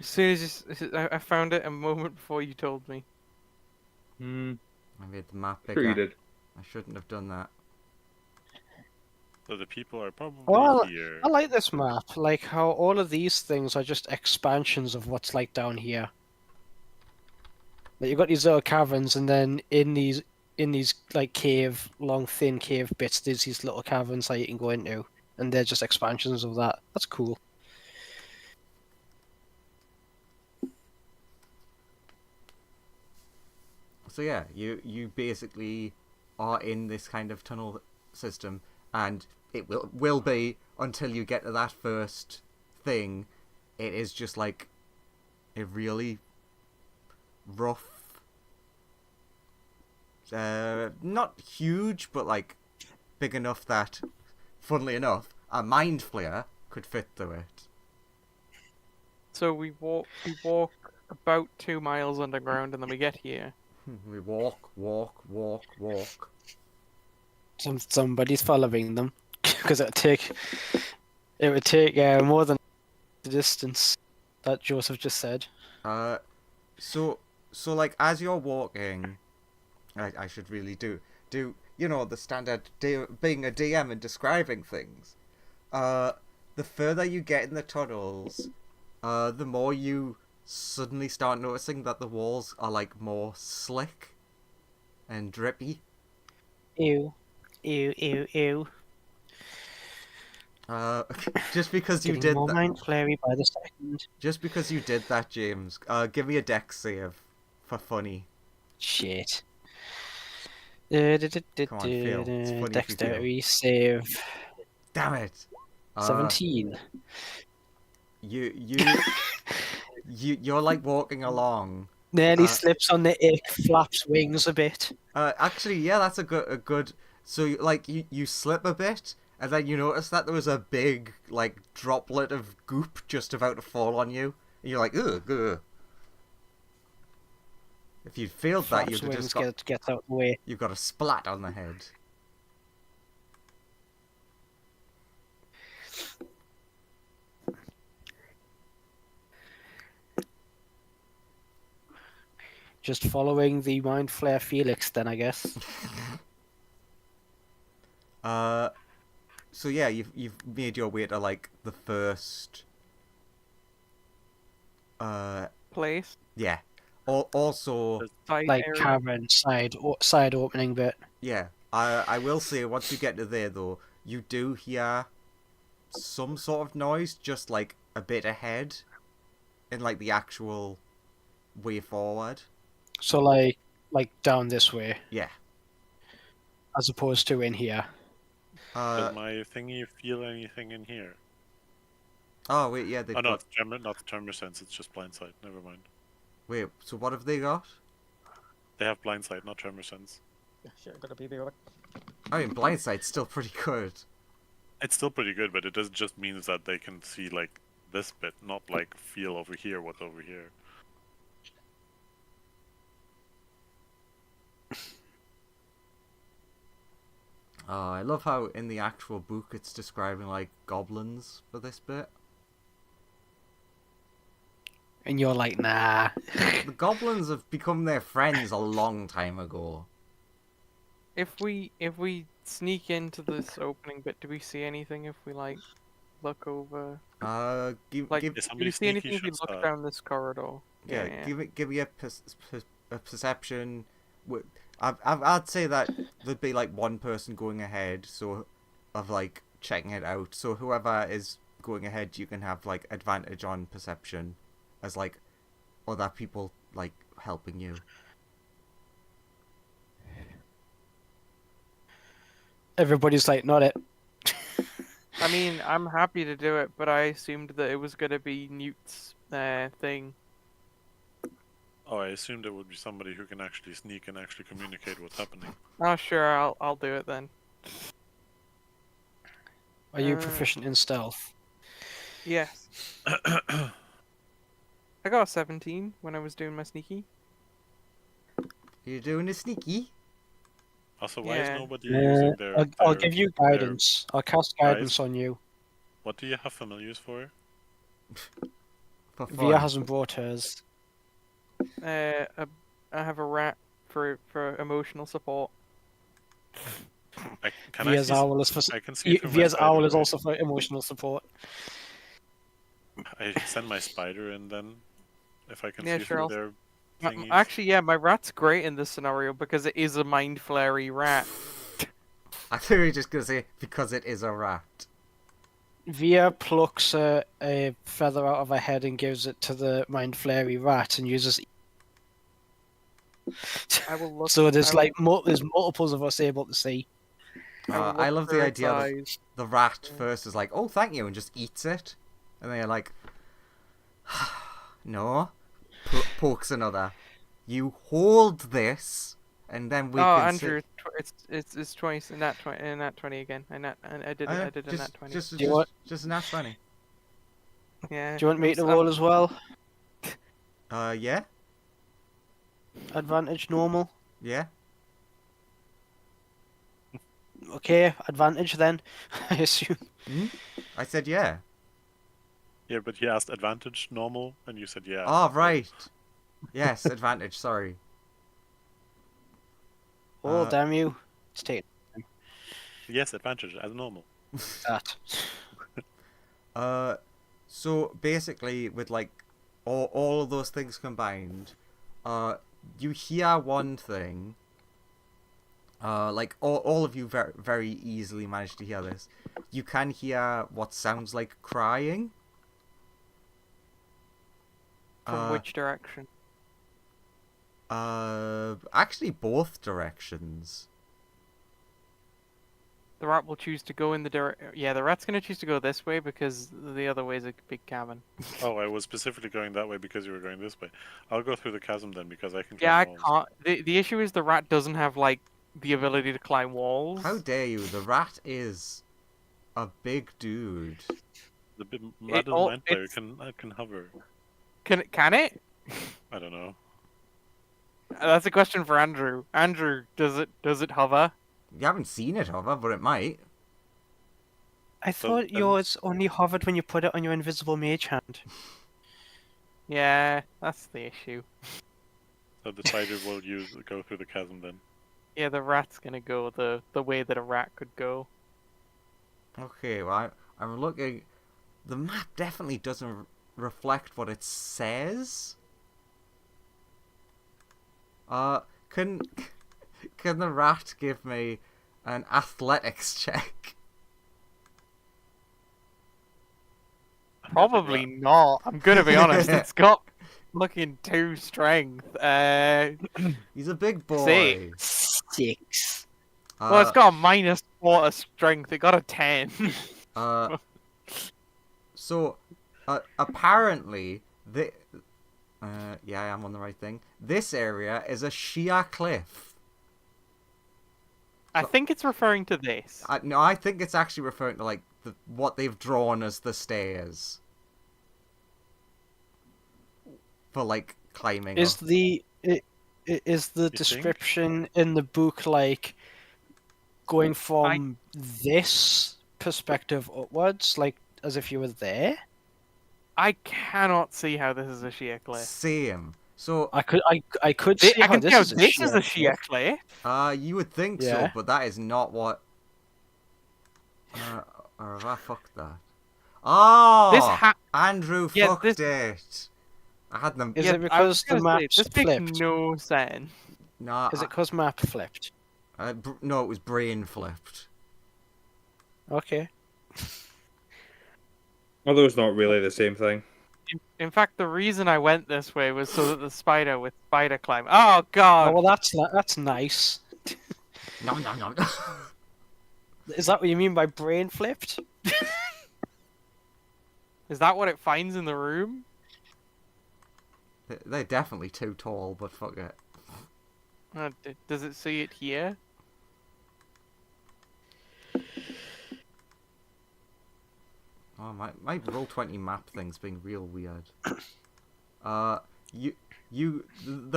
As soon as I found it a moment before you told me. I made the map Sure you bigger. did. I shouldn't have done that. So the people are probably Well, here. I like this map. Like how all of these things are just expansions of what's like down here. Like you've got these little caverns, and then in these like cave, long thin cave bits, there's these little caverns that you can go into, and they're just expansions of that. That's cool. So yeah, you basically are in this kind of tunnel system, and it will be until you get to that first thing. It is just like a really rough, not huge, but like big enough that, funnily enough, a mind flayer could fit through it. So we walk about 2 miles underground, and then we get here. We walk. Somebody's following them because it would take more than the distance that Joseph just said. So like as you're walking, I should really do you know the standard being a DM and describing things. The further you get in the tunnels, the more you suddenly start noticing that the walls are like more slick and drippy. Ew, ew, ew, ew. Just because you Getting did more that. mind flary by the second. Just because you did that, James. Give me a dex save for funny. Shit. Come on, Phil. It's funny if you Dexterity save Damn it. 17. You're like walking along. Nearly slips on the ick, flaps wings a bit. Actually, yeah, that's a good. So you slip a bit, and then you notice that there was a big like droplet of goop just about to fall on you, and you're like, ugh, ugh. If you'd failed that, Flaps you'd have wings just got get out the way. you've got a splat on the head. Just following the mind flare Felix, then I guess. So yeah, you've made your way to like the first. Place. Yeah. Also, Side Like area. cavern side opening bit. yeah. I will say once you get to there though, you do hear some sort of noise just like a bit ahead, in like the actual way forward. So like down this way, Yeah. as opposed to in here. Does my thingy feel anything in here? Oh wait, yeah. Oh no, it's not the tremor sense. It's just blind sight. Never mind. Wait. So what have they got? They have blind sight, not tremor sense. Shit, I gotta be there. I mean, blindsight's still pretty good. It's still pretty good, but it does just means that they can see like this bit, not like feel over here what's over here. I love how in the actual book it's describing like goblins for this bit. And you're like, nah. The goblins have become their friends a long time ago. If we sneak into this opening bit, do we see anything if we like look over? Give Like, give Is do somebody we see anything if we should look start. down this corridor? yeah, give me a perception. I'd say that there'd be like one person going ahead, so of like checking it out. So whoever is going ahead, you can have like advantage on perception, as like other people like helping you. Everybody's like, not it. I mean, I'm happy to do it, but I assumed that it was gonna be Newt's thing. Oh, I assumed it would be somebody who can actually sneak and actually communicate what's happening. Oh, sure, I'll do it then. Are you proficient in stealth? Yes. I got a 17 when I was doing my sneaky. You're doing a sneaky. Also, why is Yeah. nobody using their... I'll give you guidance. I'll cast guidance Guys? on you. What do you have familiars for? For fun. Via hasn't brought hers. I have a rat for emotional support. Can Via's I see... owl is for. I can see it through my Via's owl spider, is right? also for emotional support. I send my spider in then, if I can Yeah, see sure, through I'll- their thingies. Actually, yeah, my rat's great in this scenario because it is a mind flary rat. I think we're just gonna say because it is a rat. Via plucks a feather out of her head and gives it to the mind flary rat and uses. I will look. So there's I will- like there's multiples of us able to see. will I look love the through its idea that eyes. the rat first is like, "Oh, thank you," and just eats it, and then you're like, "No," pokes another. You hold this, and then we Oh, can Andrew, it's 20 in that 20 again. I did a nat 20. Just Do you want- just a nat 20. Yeah. Do you want me to I'm- roll as well? Yeah, Advantage normal. yeah. Okay, advantage then. I assume. I said yeah. Yeah, but he asked advantage, normal, and you said yeah. Oh, right. Yes, advantage. Sorry. Oh Uh, damn you! It's taken Yes, advantage, as normal. that. So basically, with like all of those things combined, you hear one thing. Like all of you very very easily manage to hear this. You can hear what sounds like crying. From which direction? Actually both directions. The rat will choose to go in the direction. Yeah, the rat's gonna choose to go this way because the other way is a big cabin. Oh, I was specifically going that way because you were going this way. I'll go through the chasm then because I can Yeah, I climb walls. can't. The issue is the rat doesn't have like the ability to climb walls. How dare you? The rat is a big dude. The Madden all- Mind Player it's- can hover. Can it? I don't know. That's a question for Andrew. Andrew, does it hover? You haven't seen it, hover, but it might. I thought yours only hovered when you put it on your invisible mage hand. Yeah, that's the issue. So the spider will go through the chasm then. Yeah, the rat's gonna go the way that a rat could go. Okay, well, I'm looking. The map definitely doesn't reflect what it says. Can the rat give me an athletics check? Probably not. I'm gonna be honest. It's got looking 2 strength. He's a big boy. 6. Well, it's got a -4 strength. It got a 10. So, apparently, yeah, I am on the right thing. This area is a sheer cliff. I think it's referring to this. No, I think it's actually referring to like what they've drawn as the stairs for like climbing. Is up. is the think? description in the book like going from this perspective upwards, like as if you were there? I cannot see how this is a sheer cliff. Same. So, I could see I how can see how this this is a sheer cliff. you would think so, Yeah. but that is not what. Or have I fucked that? Oh, This Andrew Yeah, fucked this- it. I had them. Is Yeah, it I was because the gonna say, map's this flipped? makes no sense. Nah, Is it because map flipped? no, it was brain flipped. Okay. Although it's not really the same thing. In fact, the reason I went this way was so that the spider with spider climb. Oh Oh god! well, that's nice. Nom nom nom. Is that what you mean by brain flipped? Is that what it finds in the room? They're definitely too tall, but fuck it. Does it see it here? Oh, my Roll20 map thing's being real weird. The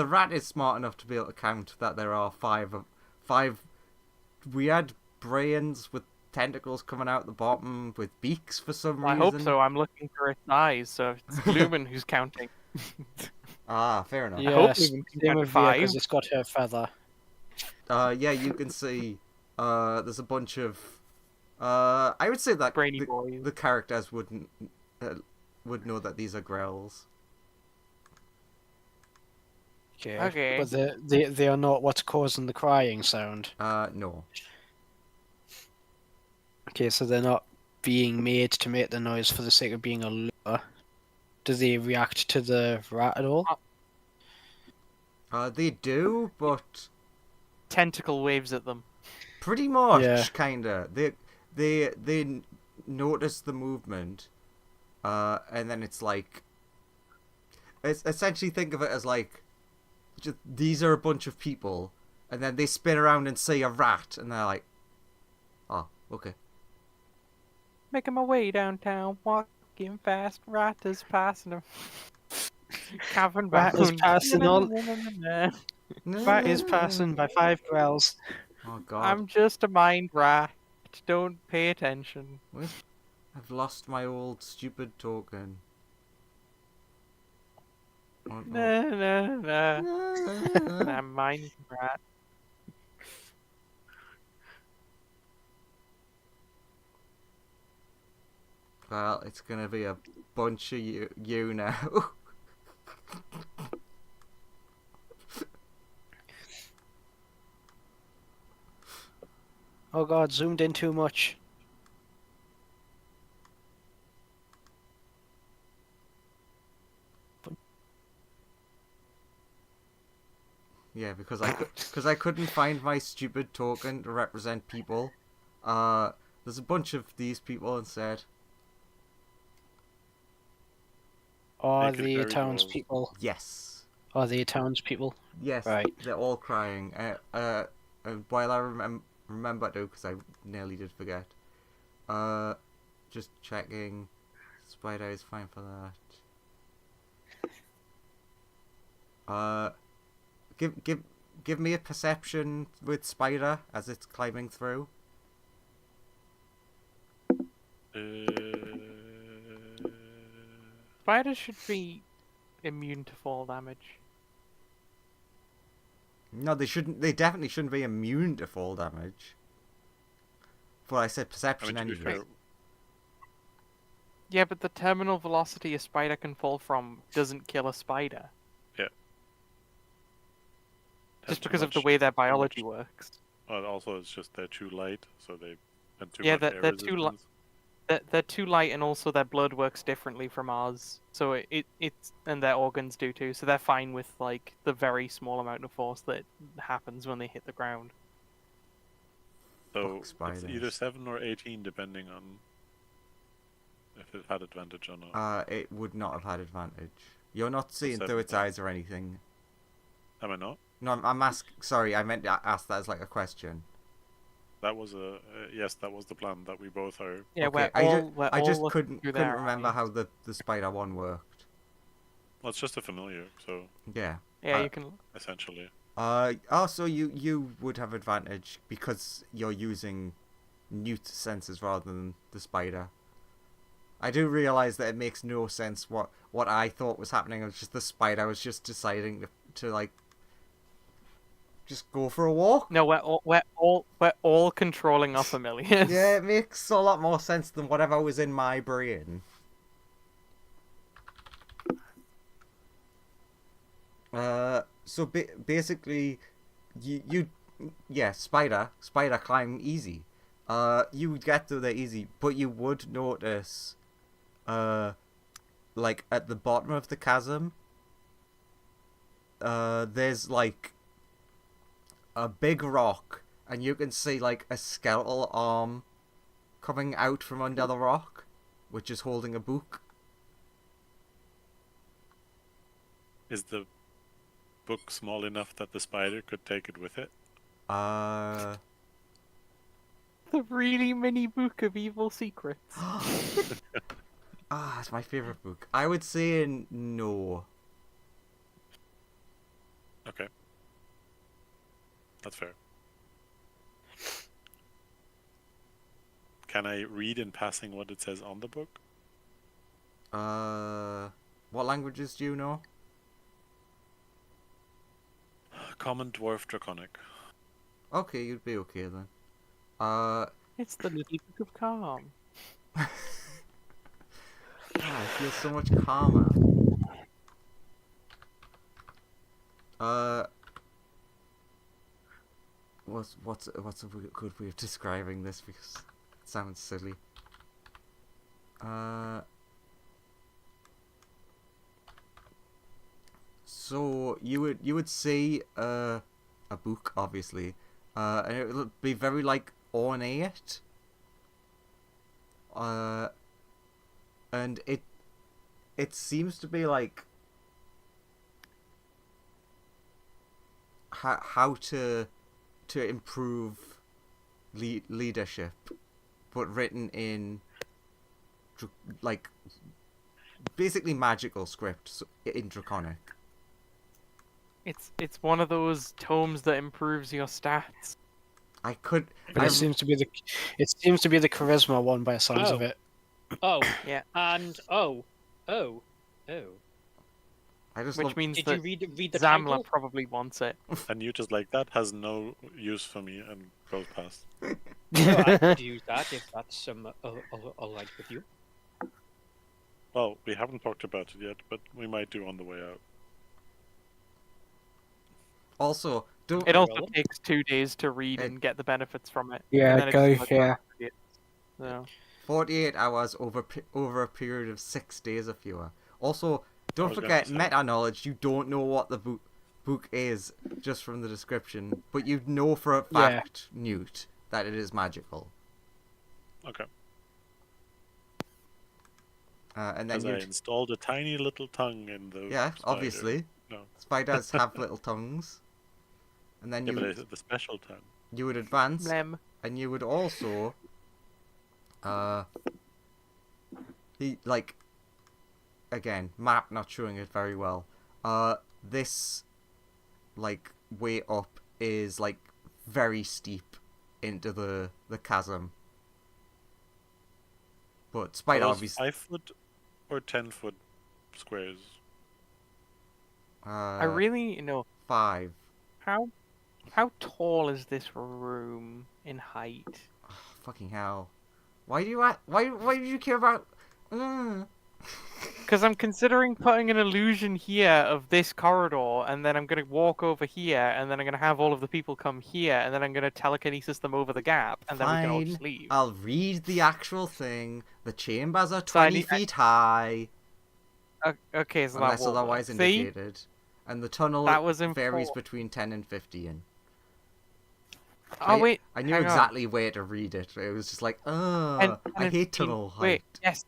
rat is smart enough to be able to count that there are five weird brains with tentacles coming out the bottom with beaks for some I reason. hope so. I'm looking for its eyes, so it's Lumen who's counting. Ah, fair enough. I hope Yes, Lumen can same count with Via because 5. it's got her feather. Yeah, you can see. There's a bunch of. I would say that Brainy boys. the characters would know that these are growls. Okay. But they are not what's causing the crying sound. No. Okay, so they're not being made to make the noise for the sake of being a lure. Do they react to the rat at all? They do, but Tentacle waves at them. pretty much, Yeah. kinda. They notice the movement, and then it's like, essentially think of it as like, just, these are a bunch of people, and then they spin around and see a rat, and they're like, oh, okay. Making my way downtown, walking fast, rat is passing them. Cavern Rat is passing on. on. Rat is passing by 5 growls. Oh god. I'm just a mind rat. Don't pay attention. I've lost my old stupid token. Oh, Nah, nah, nah. no. Nah, mind rat. Well, it's gonna be a bunch of you now. Oh god, zoomed in too much. Yeah, because I couldn't find my stupid token to represent people. There's a bunch of these people instead. Or Make it the very townspeople. Yes. Or the townspeople. Yes. Right. They're all crying. While I remember to, because I nearly did forget. Just checking. Spider is fine for that. Give me a perception with Spider as it's climbing through. Spiders should be immune to fall damage. No, they shouldn't. They definitely shouldn't be immune to fall damage. But I said I perception mean, to be anyway. fair, Yeah, but the terminal velocity a spider can fall from doesn't kill a spider. Just because of the way their biology works. Also, it's just they're too light, so they and too Yeah, much air they're too resistance. They're too light, and also their blood works differently from ours. So it's and their organs do too. So they're fine with like the very small amount of force that happens when they hit the ground. So Fuck it's spiders. either 7 or 18, depending on if it had advantage or not. It would not have had advantage. You're not seeing through its 17. eyes or anything. Am I not? No, I'm asking. Sorry, I meant to ask that as like a question. That was yes, that was the plan that we both are. Yeah, Okay, I just couldn't remember how the spider one worked. Well, it's just a familiar, so Yeah. Yeah, you can. essentially. Also, you would have advantage because you're using newt senses rather than the spider. I do realize that it makes no sense what I thought was happening. It was just the spider was just deciding to like just go for a walk. No, we're all controlling our familiars. Yeah, it makes a lot more sense than whatever was in my brain. So basically, you yeah, spider climb easy. You would get through there easy, but you would notice, like at the bottom of the chasm, there's like a big rock, and you can see like a skeletal arm coming out from under the rock, which is holding a book. Is the book small enough that the spider could take it with it? Uh, The really mini book of evil secrets. it's my favorite book. I would say no. Okay. That's fair. Can I read in passing what it says on the book? What languages do you know? Common, Dwarf, Draconic. Okay, you'd be okay then. It's the little book of calm. I feel so much calmer. What's a good way of describing this, because it sounds silly. So you would see a book, obviously, and it would be very like ornate. And it seems to be like how to improve leadership, but written in like basically magical script in Draconic. It's one of those tomes that improves your stats. I could. But it seems to be the charisma one by the sounds of Oh. it. Oh, Yeah. and oh. I just Which love. means Did that you read the Zamla title? probably wants it. And you just like, that has no use for me, and goes past. No, I could use that if that's all right with you. Well, we haven't talked about it yet, but we might do on the way out. Also, don't. It also Relevant. takes 2 days to read It- and get the benefits from it. Yeah, and then go, it's yeah. So 48 hours over a period of 6 days or fewer. Also, don't was gonna forget say. meta knowledge. You don't know what the book is just from the description, but you know for a Yeah. fact, Newt, that it is magical. Okay. And then Because I you, installed a tiny little tongue in the yeah, spider. obviously, No. spiders have little tongues. And then Yeah, but you it's the special tongue. would advance, Lem. and you would also, again, map not showing it very well. This, like, way up is, like, very steep into the chasm. But spider Are those obviously, 5 foot or 10 foot squares? I really know 5. how tall is this room in height? Fucking hell. Why do you you care about... Because I'm considering putting an illusion here of this corridor, and then I'm gonna walk over here, and then I'm gonna have all of the people come here, and then I'm gonna telekinesis them over the gap, and then we can all just Fine, leave. I'll read the actual thing. The chambers are So I 20 need- feet high, Okay, so unless that will otherwise work. See? indicated. And the tunnel That was varies important. between 10 and 15. Oh wait, I knew hang on. exactly where to read it. It was just like, I hate 15 tunnel height. Wait, yes,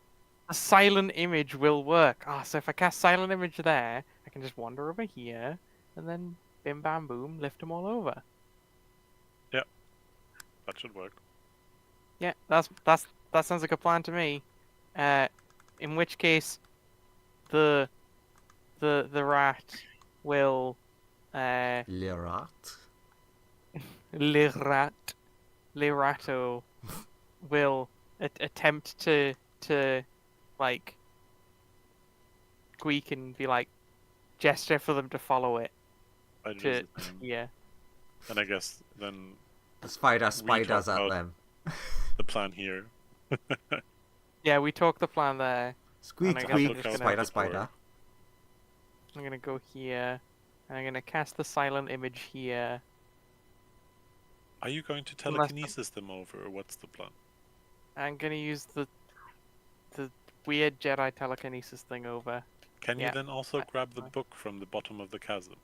a silent image will work. So if I cast silent image there, I can just wander over here, and then bim bam boom, lift them all over. That should work. Yeah, that sounds like a plan to me. In which case, the rat will Lirat. le ratto will attempt to like squeak and be like gesture for them to follow it I do to the same. yeah. And I guess then The spiders talk at about- them. the plan here. Yeah, we talk the plan there. Squeak, I guess squeak, I'm just spider, gonna- spider. I'm gonna go here, and I'm gonna cast the silent image here. Are you going to Unless- telekinesis them over, or what's the plan? I'm gonna use the weird Jedi telekinesis thing over. Can you Yeah, then also I- grab the I- book from the bottom of the chasm?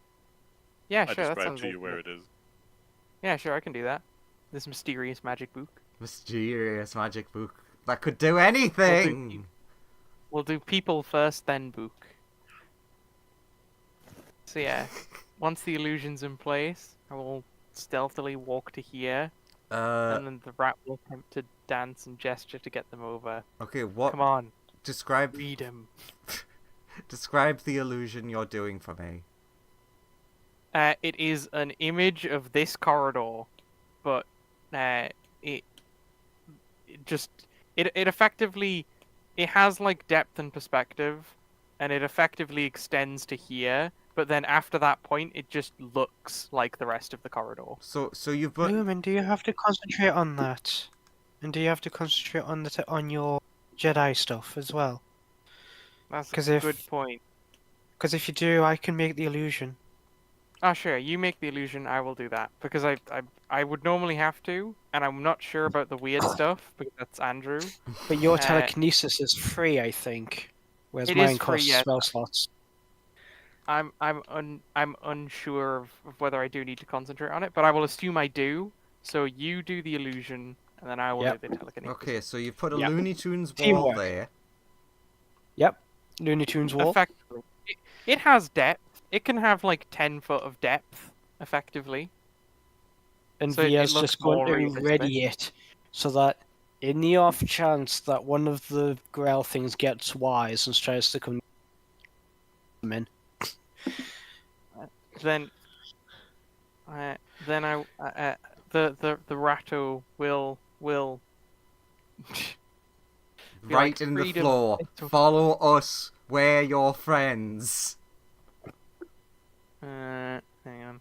Yeah, I sure. That described sounds to you where reasonable. it is. Yeah, sure. I can do that. This mysterious magic book. Mysterious magic book that could do anything. We'll do people first, then book. So yeah, once the illusion's in place, I will stealthily walk to here, and then the rat will attempt to dance and gesture to get them over. Okay, what? Come on, Describe read him. describe the illusion you're doing for me. It is an image of this corridor, but it just it effectively it has like depth and perspective, and it effectively extends to here. But then after that point, it just looks like the rest of the corridor. So you've got Lumen, do you have to concentrate on that? And do you have to concentrate on on your Jedi stuff as well? That's 'Cause a if- good point. Because if you do, I can make the illusion. Oh, sure. You make the illusion. I will do that because I would normally have to, and I'm not sure about the weird stuff because that's Andrew. But your Uh, telekinesis is free, I think. Whereas It mine is free, costs yes. spell slots. I'm unsure of whether I do need to concentrate on it, but I will assume I do. So you do the illusion, and then I will Yep. do the telekinesis. okay. So you've put a Yep. Looney Tunes wall Teamwork. there. Yep. Looney Tunes wall. Effectively, it has depth. It can have like 10 foot of depth, effectively. And so it Via's looks just going more to realistic. ready it so that in the off chance that one of the Grell things gets wise and tries to come in. Then the ratto will Be Right like, in the "Freedom, floor. little-" Follow us. We're your friends. Hang on.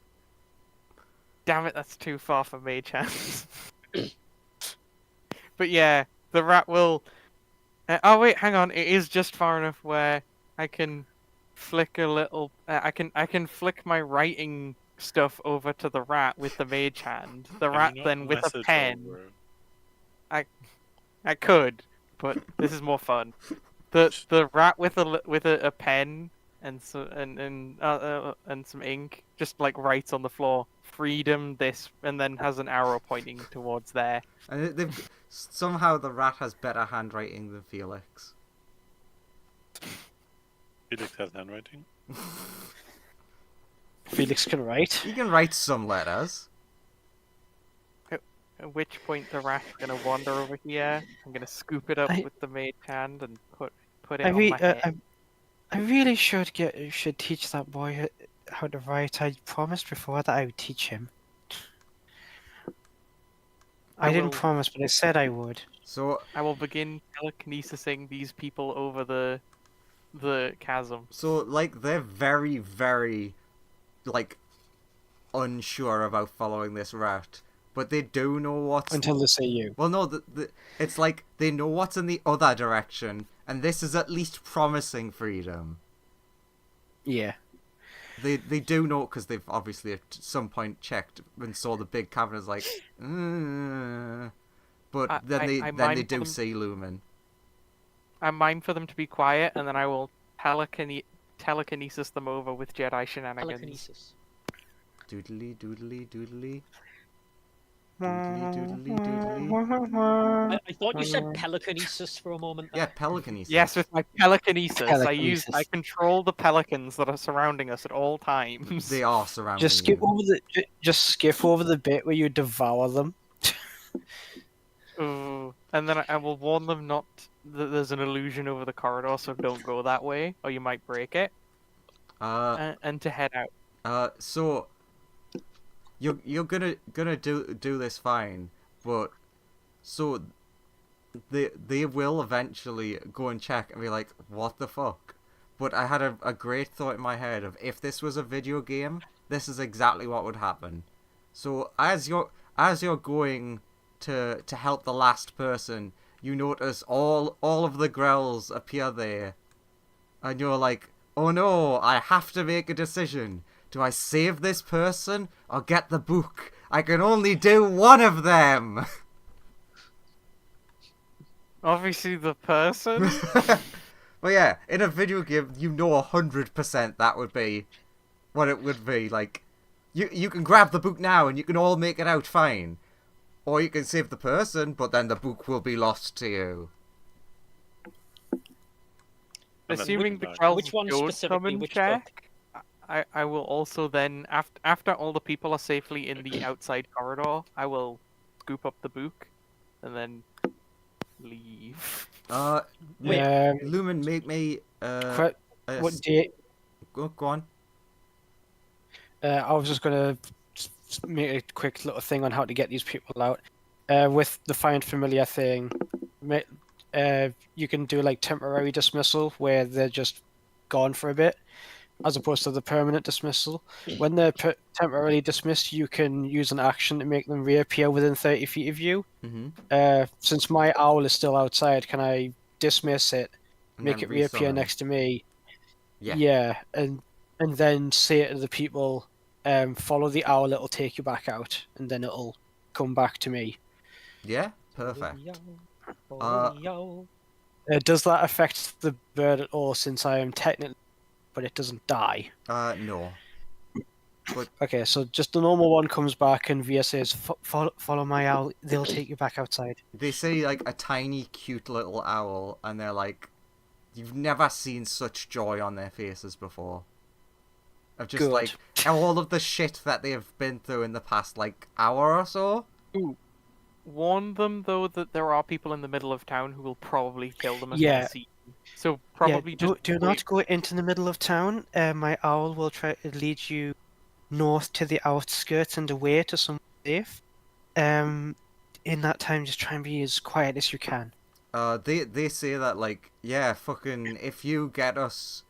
Damn it, that's too far for me, chance. But yeah, the rat will. Oh wait, hang on. It is just far enough where I can flick a little. I can flick my writing stuff over to the rat with the mage hand. The Can you rat not then with a message pen. over? I could, but this is more fun. The rat with a pen and some ink just like writes on the floor freedom this and then has an arrow pointing towards there. And somehow the rat has better handwriting than Felix. Felix has handwriting. Felix can write. He can write some letters. At which point the rat's gonna wander over here. I'm gonna scoop it up I- with the mage hand and put it I, on re- my head. I really should teach that boy how to write. I promised before that I would teach him. I didn't will- promise, but I said I would. So I will begin telekinesising these people over the chasm. like they're very, very like unsure about following this rat, but they do know what's Until they say you. well, no, it's like they know what's in the other direction, and this is at least promising freedom. Yeah. They do know because they've obviously at some point checked and saw the big caverns like, but then they mind do them- see Lumen. I mime for them to be quiet, and then I will telekinesis them over with Jedi shenanigans. Telekinesis. Doodly doodly doodly. I thought you said pelicanesis for a moment. Yeah, There. pelicanesis. Yes, with my telekinesis, I Telekinesis. control the pelicans that are surrounding us at all times. They are surrounding Just skip you. over just skip over the bit where you devour them. Ooh. And then I will warn them not that there's an illusion over the corridor, so don't go that way, or you might break it. And to head out. So you're gonna do this fine, but so they will eventually go and check and be like, what the fuck? But I had a great thought in my head of if this was a video game, this is exactly what would happen. So as you're going to help the last person, you notice all of the Grells appear there, and you're like, oh no, I have to make a decision. Do I save this person or get the book? I can only do one of them. Obviously, the person. But yeah, in a video game, you know 100% that would be what it would be. Like, you can grab the book now and you can all make it out fine. Or you can save the person, but then the book will be lost to you. And then Assuming the back. Quells Which one don't come specifically? and Which check, I will also then, after all the people are safely in the outside corridor, I will scoop up the book and then leave. Lumen, make me What do you, go on. I was just gonna make a quick little thing on how to get these people out. With the find familiar thing, you can do like temporary dismissal where they're just gone for a bit, as opposed to the permanent dismissal. When they're temporarily dismissed, you can use an action to make them reappear within 30 feet of you. Since my owl is still outside, can I dismiss it, And make then it reappear resummon. next to me? Yeah. And then say it to the people, follow the owl, it'll take you back out, and then it'll come back to me. Yeah, perfect. Does that affect the bird at all, since I am technically, but it doesn't die? No. Okay, so just the normal one comes back, and Via says, follow my owl, they'll take you back outside. They say like a tiny, cute little owl, and they're like, you've never seen such joy on their faces before. Of just Good. like all of the shit that they've been through in the past like hour or so. Ooh. Warn them though that there are people in the middle of town who will probably kill them if Yeah. they see you. So probably just do not go into the middle of town. My owl will try to lead you north to the outskirts and away to somewhere safe. In that time, just try and be as quiet as you can. They say that like, yeah, fucking, if you get us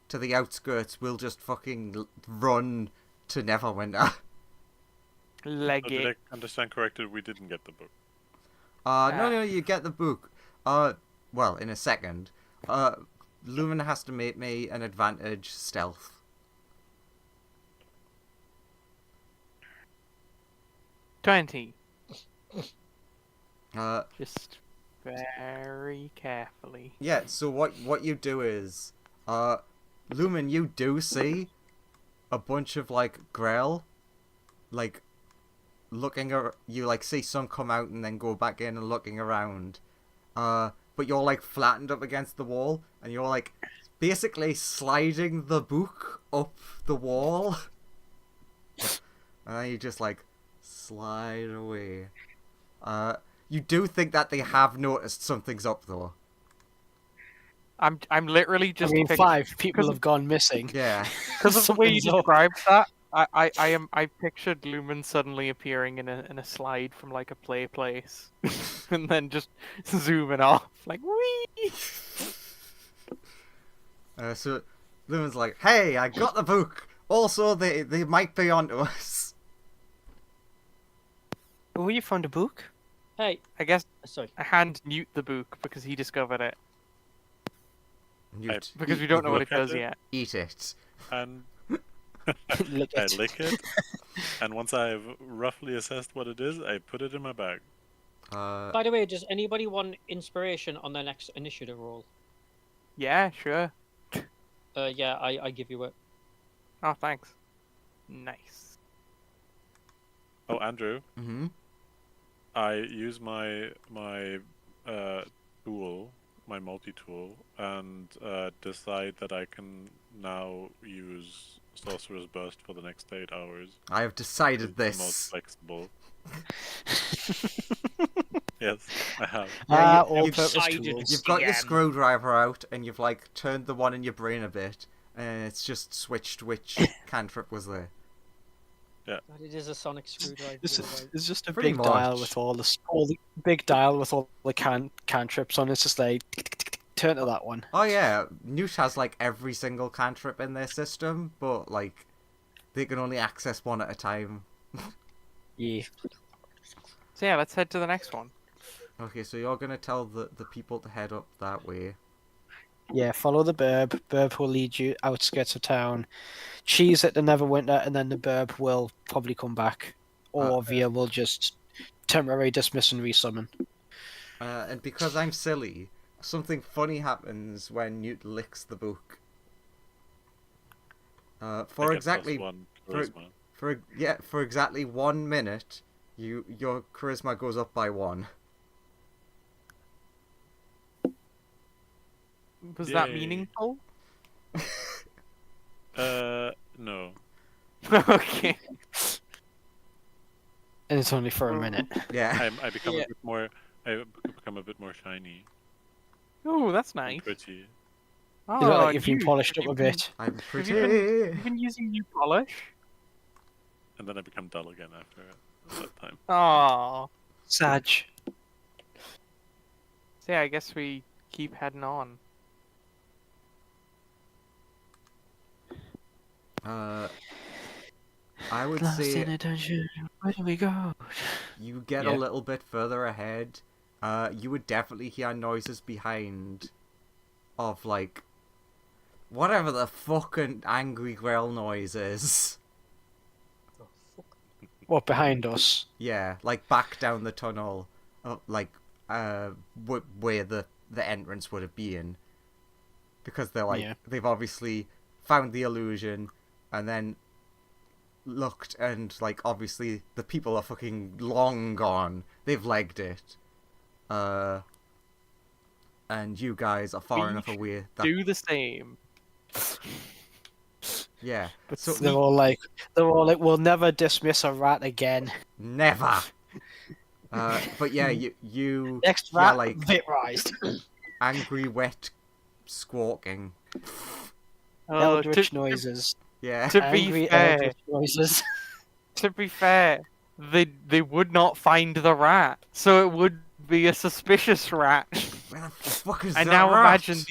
to the outskirts, we'll just fucking run to Neverwinter. leg Did it. I understand correctly? We didn't get the book. No, you get the book. Well, in a second. Lumen has to make me an advantage stealth. $20. Uh, Just very carefully. yeah, so what you do is, Lumen, you do see a bunch of, like, Grell, like, you, like, see some come out and then go back in and looking around. But you're, like, flattened up against the wall, and you're, like, basically sliding the book up the wall. And then you just, like, slide away. You do think that they have noticed something's up, though. I'm literally just. I mean, 5 people have gone missing. Yeah. Because of the way you Something's up. described that. I pictured Lumen suddenly appearing in a slide from like a play place, and then just zooming off like wee. So Lumen's like, "Hey, I got the book. Also, they might be onto us." Oh, you found a book? Hey, I guess sorry. I hand Newt the book because he discovered it. Newt, Because we eat don't the know what book. it does it. yet. Eat it. And Lick I it. lick it. And once I've roughly assessed what it is, I put it in my bag. By the way, does anybody want inspiration on their next initiative roll? Yeah, sure. Yeah, I give you it. Oh, thanks. Nice. Oh, Andrew, Mm-hmm. I use my tool, my multi-tool, and decide that I can now use Sorcerer's Burst for the next 8 hours. I have decided It's the most this. flexible. Yes, I have. Yeah, all-purpose decided tools. You've got your DM. screwdriver out, and you've like turned the one in your brain a bit, and it's just switched which cantrip was there. God, it is a sonic screwdriver. This you're is, right. it's just a Pretty big dial much. with all the big dial with all the cantrips on. It's just like turn to that one. Oh yeah, Newt has like every single cantrip in their system, but like they can only access one at a time. Yeah. So yeah, let's head to the next one. Okay, so you're gonna tell the people to head up that way. Yeah, follow the burb. Burb will lead you outskirts of town. Cheese at the Neverwinter, and then the burb will probably come back. Or Via will just temporarily dismiss and resummon. And because I'm silly, something funny happens when Newt licks the book. For I get exactly +1 for- charisma. for exactly 1 minute, your charisma goes up by 1. Was that Yay. meaningful? No. Okay. And it's only for a minute. Yeah. I become Yeah. a bit more. I become a bit more shiny Oh, that's and nice. pretty. You Oh, look like you've been Newt, polished have up a you been- bit. I'm Have pretty. you've been using new polish? And then I become dull again after that time. Oh. Sag. So yeah, I guess we keep heading on. I would Lost say in a dungeon. Where do we go? you get Yeah. a little bit further ahead. You would definitely hear noises behind of like whatever the fucking angry growl noise is. What, behind us? Yeah, like back down the tunnel, like where the entrance would have been, because they're like Yeah. they've obviously found the illusion, and then looked, and like obviously the people are fucking long gone. They've legged it, and you guys are far We enough away that Do the same. yeah. But So they're all like, we'll never dismiss a rat again. never. But yeah, you Next yeah, rat, like vaporized. angry wet squawking. Oh, Eldritch noises. Yeah. to be Angry fair, eldritch noises. to be fair, they would not find the rat, so it would be a suspicious rat. Where the fuck is I that now rat? imagine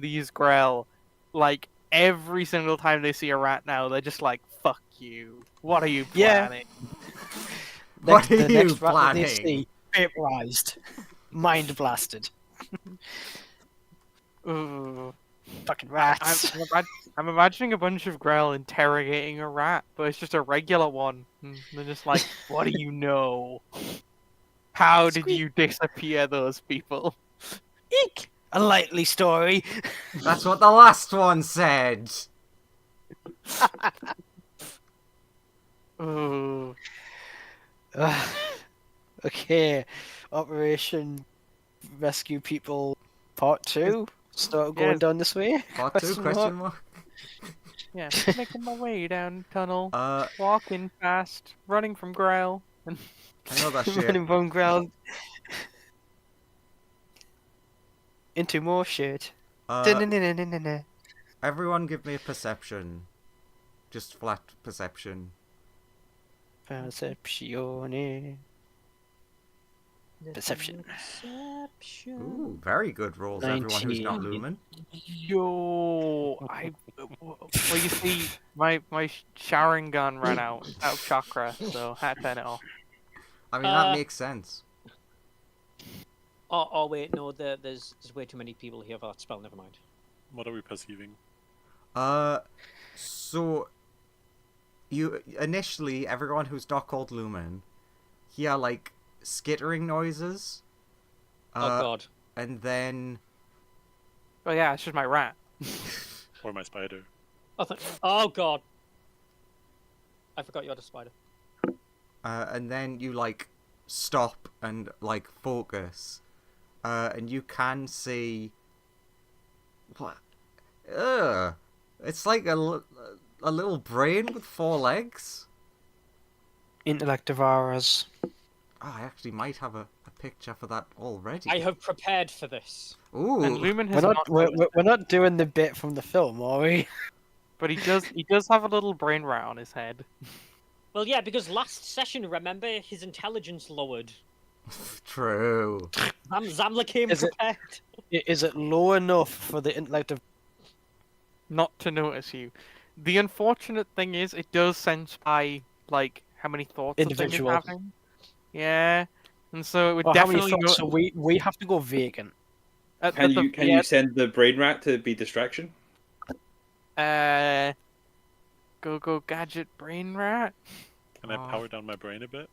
these Grell, like every single time they see a rat now, they're just like, "Fuck you! What are you Yeah. planning?" What are the you next rat that they planning? see, vaporized. Mind blasted. Ooh. Fucking rats. I'm imagining a bunch of Grell interrogating a rat, but it's just a regular one. And they're just like, "What do you know? How did Squeak. you disappear those people?" Eek! A likely story. That's what the last one said. Ooh. Okay. Operation Rescue People Part 2. Start going Yes. down this way. Part 2? Question mark? Yeah, making my way down tunnel, Uh, walking fast, running from Grell. And I know that shit. Running from ground into more shit. Uh, everyone give me a perception. Just flat perception. Perceptione. Perception. Ooh, very good rolls, everyone who's not 19. Lumen. Yo, well, you see, my showering gun ran out of chakra, so had to turn it off. I mean, that Uh, makes sense. Oh wait, no, there's way too many people here for that spell. Never mind. What are we perceiving? So you initially, everyone who's not called Lumen hear like skittering noises. Oh god. And then Oh yeah, it's just my rat. Or my spider? Oh god. I forgot you had a spider. and then you like stop and like focus, and you can see what? It's like a little brain with 4 legs. Intellect devourers. Oh, I actually might have a picture for that already. I have prepared for this. Ooh, And Lumen We're has not, not, we're not doing the bit from the film, are we? but he does have a little brain rat on his head. Well, yeah, because last session, remember, his intelligence lowered. true. Zamla came Is it- prepared. Is it low enough for the intellect of... Not to notice you. The unfortunate thing is, it does sense by like how many thoughts the thing is Individual. having. Yeah, and so it would Or how many definitely thoughts? So we have to go vacant. Can you send the brain rat to be distraction? Go gadget brain rat. Can I power down my brain a bit?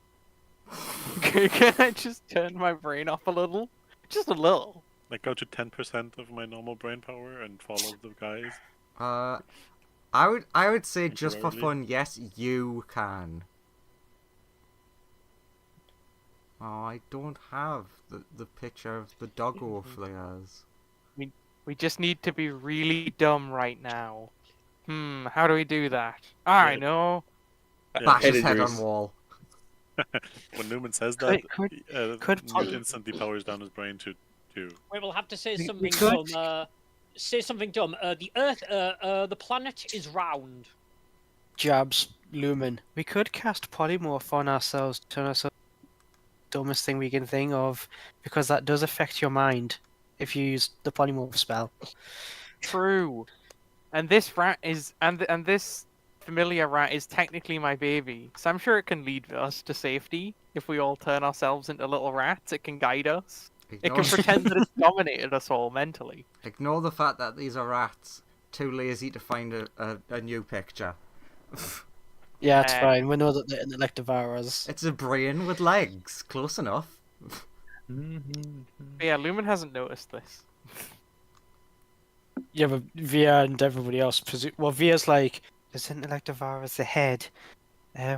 Can I just turn my brain off a little? Just a little. Like go to 10% of my normal brain power and follow the guys? I would say just for Temporarily? fun, yes, you can. Oh, I don't have the picture of the doggo flares. We just need to be really dumb right now. How do we do that? I know. Bash his Head head on injuries. wall. When Newman says that, could Newt instantly powers down his brain to 2. We will have to say We something could- dumb. Say something dumb. The Earth, the planet is round. Jabs, Lumen. We could cast polymorph on ourselves, turn ourselves dumbest thing we can think of, because that does affect your mind if you use the polymorph spell. True. And this rat is and this familiar rat is technically my baby, so I'm sure it can lead us to safety if we all turn ourselves into little rats. It can guide us. It Ignore, can pretend that it's dominated us all mentally. ignore the fact that these are rats. Too lazy to find a new picture. Yeah, it's Uh, fine. We know that they're intellect devourers. It's a brain with legs. Close enough. But yeah, Lumen hasn't noticed this. Yeah, but Via and everybody else well, Via's like, there's intellect devourers ahead.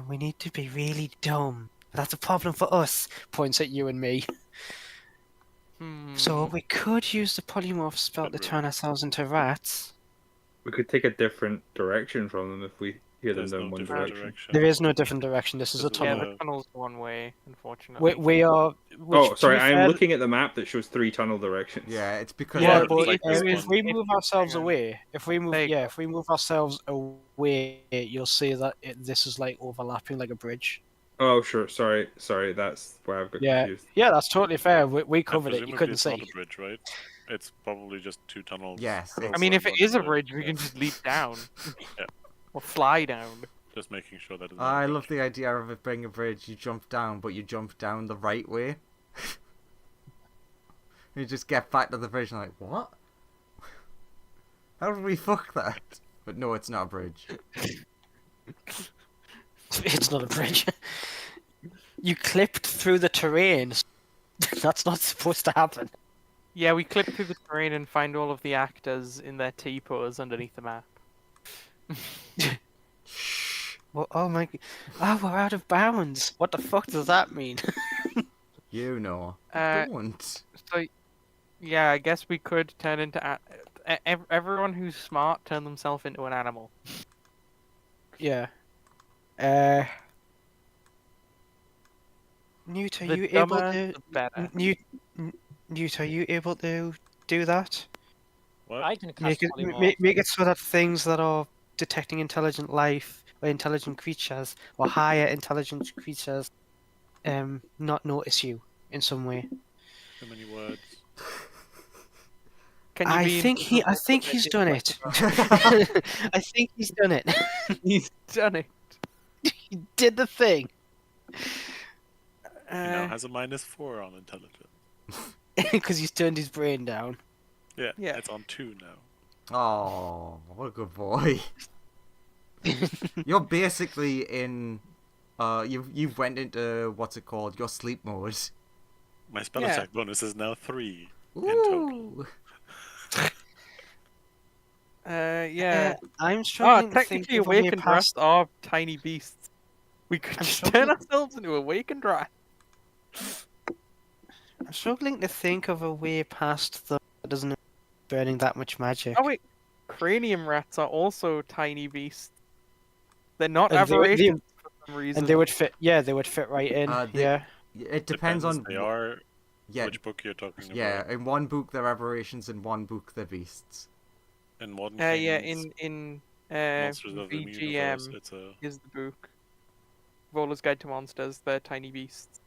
We need to be really dumb. That's a problem for us. Points at you and me. So we could use the polymorph spell to turn ourselves into rats. We could take a different direction from them if we hear them There's down no one different direction. direction. There is no different direction. This is a This is Yeah, tunnel. the tunnel's one way, unfortunately. We are. Oh, sorry, I'm looking at the map that shows 3 tunnel directions. Yeah, it's because Yeah, Yeah, they're- but like this if one. we move ourselves Hang on. away, if we move, There you yeah, go. if we move ourselves away, you'll see that this is like overlapping like a bridge. Oh, sure. Sorry. That's why I've got Yeah, confused. yeah, that's totally fair. We And covered it. You presumably couldn't it's see. not a bridge, right? It's probably just 2 tunnels. Yes, I it's- mean, if it is a One bridge, we yeah. can just leap down. Yeah. Or fly down. Just making sure that it's not I a love bridge. the idea of it being a bridge. You jump down, but you jump down the right way. You just get back to the bridge and like, what? How did we fuck that? But no, it's not a bridge. It's not a bridge. You clipped through the terrain. That's not supposed to happen. Yeah, we clip through the terrain and find all of the actors in their T-pose underneath the map. Shh. Well, oh my! Oh, we're out of bounds. What the fuck does that mean? You know. Uh, Don't. So, yeah, I guess we could turn into... everyone who's smart turn themselves into an animal. Yeah. Newt, are The you able dumber, to? the better. Newt, are you able to do that? What? I can cast Make it, polymorph. make it so that things that are detecting intelligent life or intelligent creatures or higher intelligent creatures, not notice you in some way. Too many words. Can you I be think he's done it. I think he's done it. He's done it. He did the thing. He now has a -4 on intelligence. Because he's turned his brain down. Yeah, Yeah. it's on 2 now. Oh, what a good boy. You're basically in. You've went into what's it called? Your sleep mode. My spell Yeah. attack bonus is now 3 in total. Ooh. Yeah. I'm Ah, struggling to think technically, of a way awakened rats past. are tiny beasts. We could I'm just struggling- turn ourselves into awakened rats. I'm struggling to think of a way past that doesn't burning that much magic. Oh wait, cranium rats are also tiny beasts. They're not And they- aberrations for some reason. And they would fit. Yeah, they would fit right in. Yeah. It depends on. They are Yeah, which book you're talking about. yeah. In one book they're aberrations, in one book they're beasts. In Modern Yeah, Kingdoms, in Monsters of the Universe, VGM it's a... is the book. Vola's Guide to Monsters. They're tiny beasts.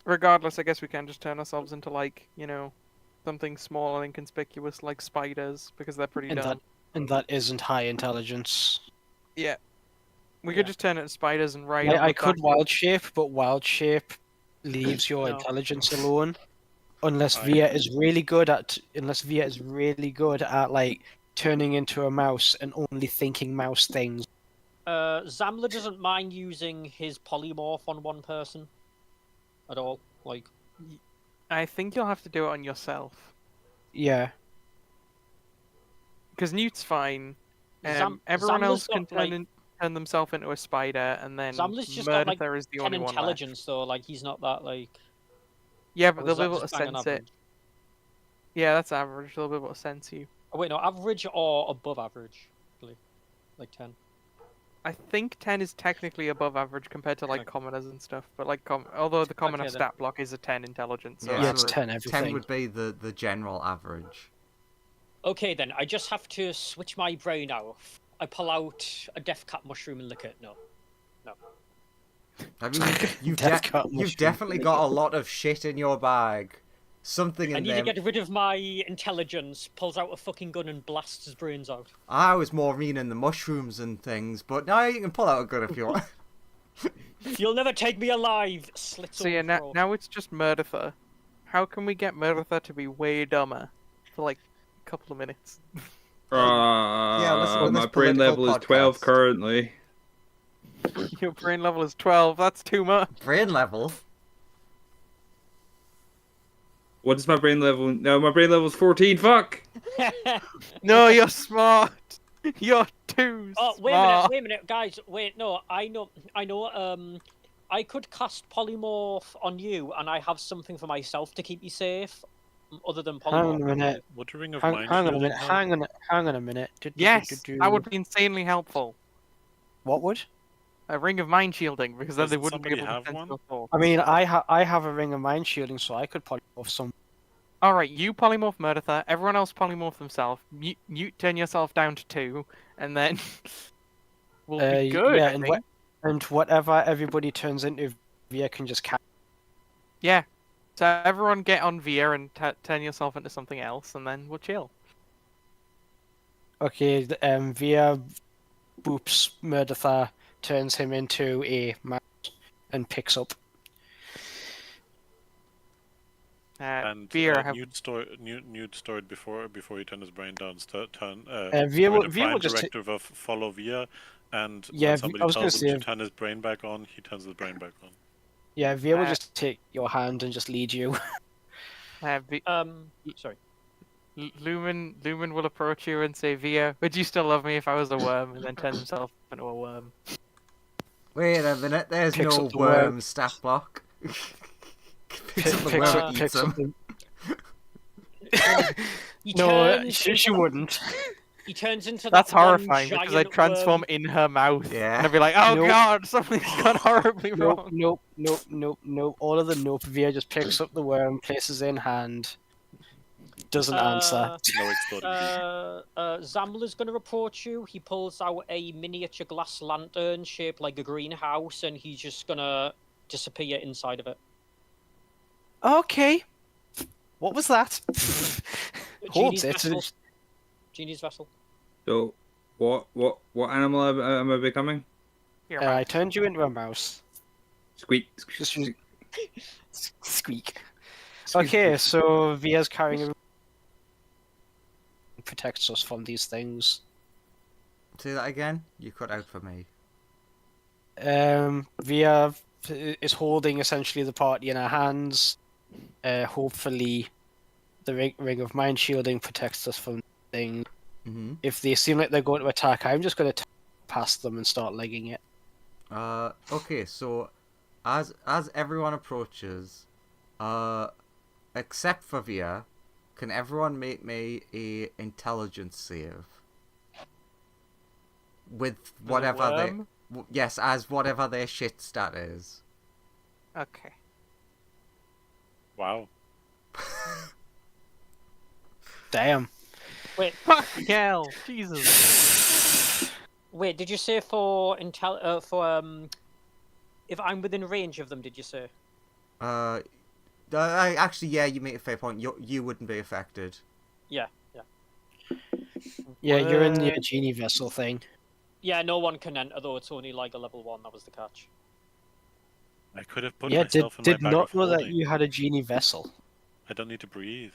Regardless, I guess we can just turn ourselves into something small and inconspicuous like spiders because they're pretty And dumb. that isn't high intelligence. Yeah. We could just turn it into spiders and ride. I on the could back. wild shape, but wild shape leaves your No. intelligence alone, unless I- Via is really good at like turning into a mouse and only thinking mouse things. Zamla doesn't mind using his polymorph on one person at all. Like, I think you'll have to do it on yourself. Yeah. Because Newt's fine. Everyone Zamla's else can got, like, turn themselves into a spider, and then Zamla's just got like Murder is the 10 only one left. intelligence, though. Like, he's not that like. Yeah, but Or they'll is be that able to just bang on sense it. average? Yeah, that's average. They'll be able to sense you. Oh, wait, no, average or above average, really. Like 10. I think 10 is technically above average compared to like Okay. commoners and stuff, but like although the commoner Okay, then. stat block is a 10 intelligence, so Yeah, Yeah, that's it's so 10 10 everything. would be the general average. Okay, then, I just have to switch my brain out. I pull out a death cap mushroom and lick it. No. I mean, you've Death cut mushroom. definitely got a lot of shit in your bag. Something I in need them. to get rid of my intelligence, pulls out a fucking gun and blasts his brains out. I was more meaning the mushrooms and things, but now you can pull out a gun if you want. You'll never take me alive! Slits So yeah, overthrow. now it's just Murdertha. How can we get Murdertha to be way dumber for like a couple of minutes? listen to My this brain political level is 12 podcast. currently. Your brain level is 12. That's too much. Brain level. What is my brain level? No, my brain level is 14. Fuck! No, you're smart. You're too Oh, smart. wait a minute, guys. Wait, no, I know. I could cast polymorph on you, and I have something for myself to keep you safe, other than Hang on polymorph. a minute. Would a ring of Hang, mind hang on a shielding minute. help? Hang on a minute. Yes, that would be insanely helpful. What would? A ring of mind shielding, because then they Doesn't wouldn't be somebody able to have sense one? your thoughts. I mean, I have a ring of mind shielding, so I could polymorph some. All right, you polymorph Murdertha. Everyone else polymorph themselves. You turn yourself down to 2, and then we'll be good. Yeah, I and think. and whatever everybody turns into, Via can just catch. Yeah. So everyone get on Via and turn yourself into something else, and then we'll chill. Okay, Via boops Murdertha, turns him into a mouse, and picks up. And Via have Newt stored before he turned his brain down. Via will Defiant just directive of follow Via, and Yeah, when I somebody was gonna tells him say- to turn his brain back on, he turns his brain back on. Yeah, Via will Uh, just take your hand and just lead you. Sorry. Lumen will approach you and say, Via, would you still love me if I was a worm? And then turn himself into a worm. Wait a minute, there's Picks no up the worm. worm stat block. Picks up the Picks worm up- and picks eats up him. He No, turns she into wouldn't. He turns into That's that one horrifying because I giant transform worm. in her mouth. Yeah. And I'd be like, oh Nope. god, something's gone horribly wrong. Nope. All of the nope. Via just picks up the worm, places it in hand, doesn't answer. No exploded. Zamla's going to report you. He pulls out a miniature glass lantern shaped like a greenhouse, and he's just going to disappear inside of it. Okay. What was that? Holds Genie's it. vessel. Genie's vessel. So, what animal am I becoming? Here, I Max. turned you into a mouse. Squeak. Just squeak. Okay, so Via's carrying a protects us from these things. Say that again? You cut out for me. Via is holding essentially the party in her hands. Hopefully, the ring of mind shielding protects us from things. Mm-hmm. If they seem like they're going to attack, I'm just going to past them and start legging it. Okay, so as everyone approaches, except for Via, can everyone make me a intelligence save? With whatever they worm? yes, as whatever their shit stat is. Okay. Wow. Damn. Wait, Fucking hell. Jesus. wait. Did you say for if I'm within range of them? Did you say? Actually, yeah, you make a fair point. You wouldn't be affected. Yeah. Yeah, you're in the What? genie vessel thing. Yeah, no one can enter though. It's only like a level 1. That was the catch. I could have put Yeah, myself in my did bag not of know that holding. you had a genie vessel. I don't need to breathe.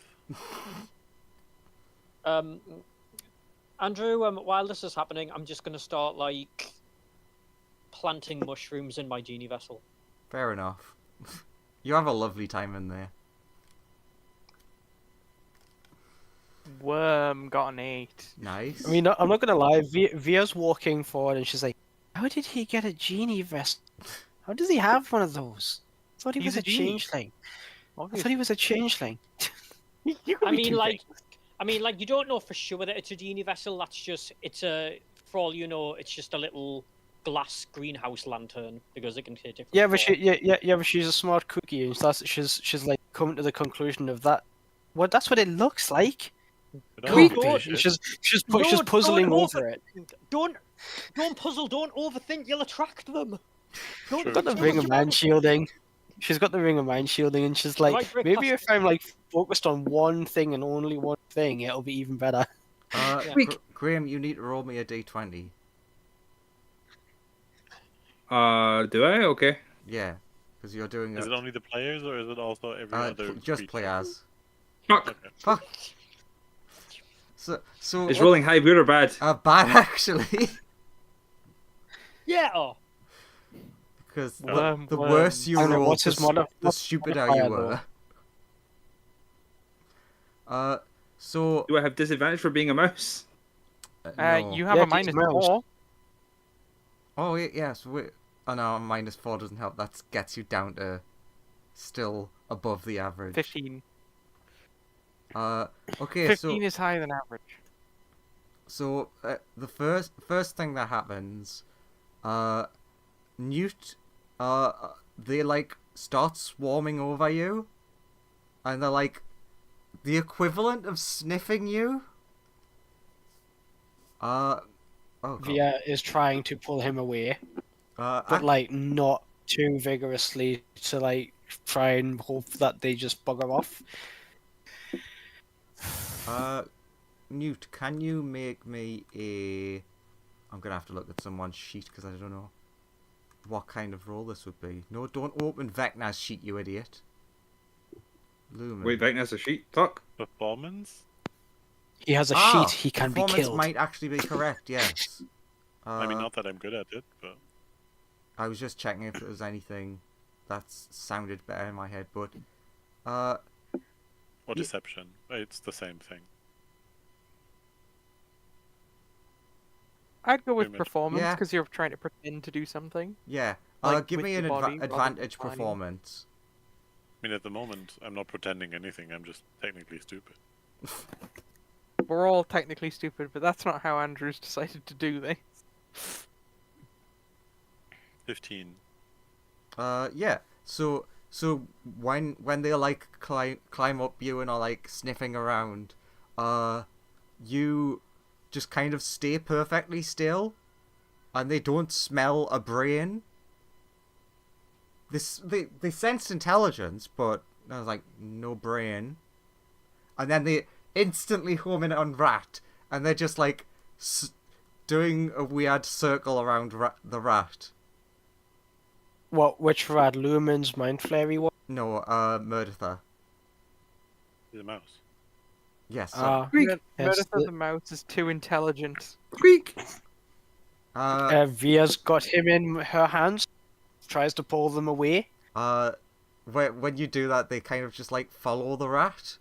Andrew, while this is happening, I'm just gonna start like planting mushrooms in my genie vessel. Fair enough. You have a lovely time in there. Worm got an 8. Nice. I mean, I'm not gonna lie. Via's walking forward, and she's like, "How did he get a genie vessel? How does he have one of those? I thought he He's was a a genie. changeling. I thought Obviously. he was a changeling." You could I be mean, two like, things. you don't know for sure that it's a genie vessel. That's just for all you know, it's just a little glass greenhouse lantern because it can take different. Yeah, but forms. but she's a smart cookie, and she's like coming to the conclusion of that. Well, that's what it looks like. But No, Creepy. don't- She's No, puzzling don't over it. Don't puzzle. Don't overthink. You'll attract them. Don't True. Got the think too ring much of about mind it. shielding. She's got the ring of mind shielding, and she's like, Right, Rick, maybe pass- if I'm like focused on one thing and only one thing, it'll be even better. Yeah. Graham, you need to roll me a d20. Do I? Okay. Yeah, because you're doing Is it only the players or is it also every other? just creature? play as. Fuck. Okay. Fuck. So Is rolling high good or bad? bad actually, Yeah. Oh. because Worm, the worm. worse you I don't know, roll, what's his the what's stupider modifier, you were. So Do I have disadvantage for being a mouse? no. You have Yeah, a 'cause it's minus mouse. 4. Oh yes, oh no, -4 doesn't help. That gets you down to still above the average. 15. Okay, 15 is higher than average. so the first thing that happens, Newt, they like start swarming over you, and they're like the equivalent of sniffing you. Oh god. Via is trying to pull him away, but like not too vigorously to like try and hope that they just bugger off. Newt, can you make me a? I'm gonna have to look at someone's sheet because I don't know what kind of roll this would be. No, don't open Vecna's sheet, you idiot. Lumen. Wait, Vecna's a sheet. Fuck. Performance? He has a sheet. He can be performance killed. might actually be correct. Yes. I mean, not that I'm good at it, but I was just checking if there was anything that sounded better in my head, but or Yeah. deception. It's the same thing. I'd go with Pretty much. performance Yeah. because you're trying to pretend to do something. yeah. Like, Give with me your an body rather than advantage planning. performance. I mean, at the moment, I'm not pretending anything. I'm just technically stupid. We're all technically stupid, but that's not how Andrew's decided to do this. 15. Yeah. So when they like climb up you and are like sniffing around, you just kind of stay perfectly still, and they don't smell a brain. They sensed intelligence, but there's like no brain. And then they instantly home in on Rat, and they're just like doing a weird circle around the rat. What? Which Rad Lumen's Mind Flary one? No, Murdertha. He's a mouse. Yes. Yes, Meredith the mouse is too intelligent. Creak. Via's got him in her hands. Tries to pull them away. When you do that, they kind of just like follow the rat.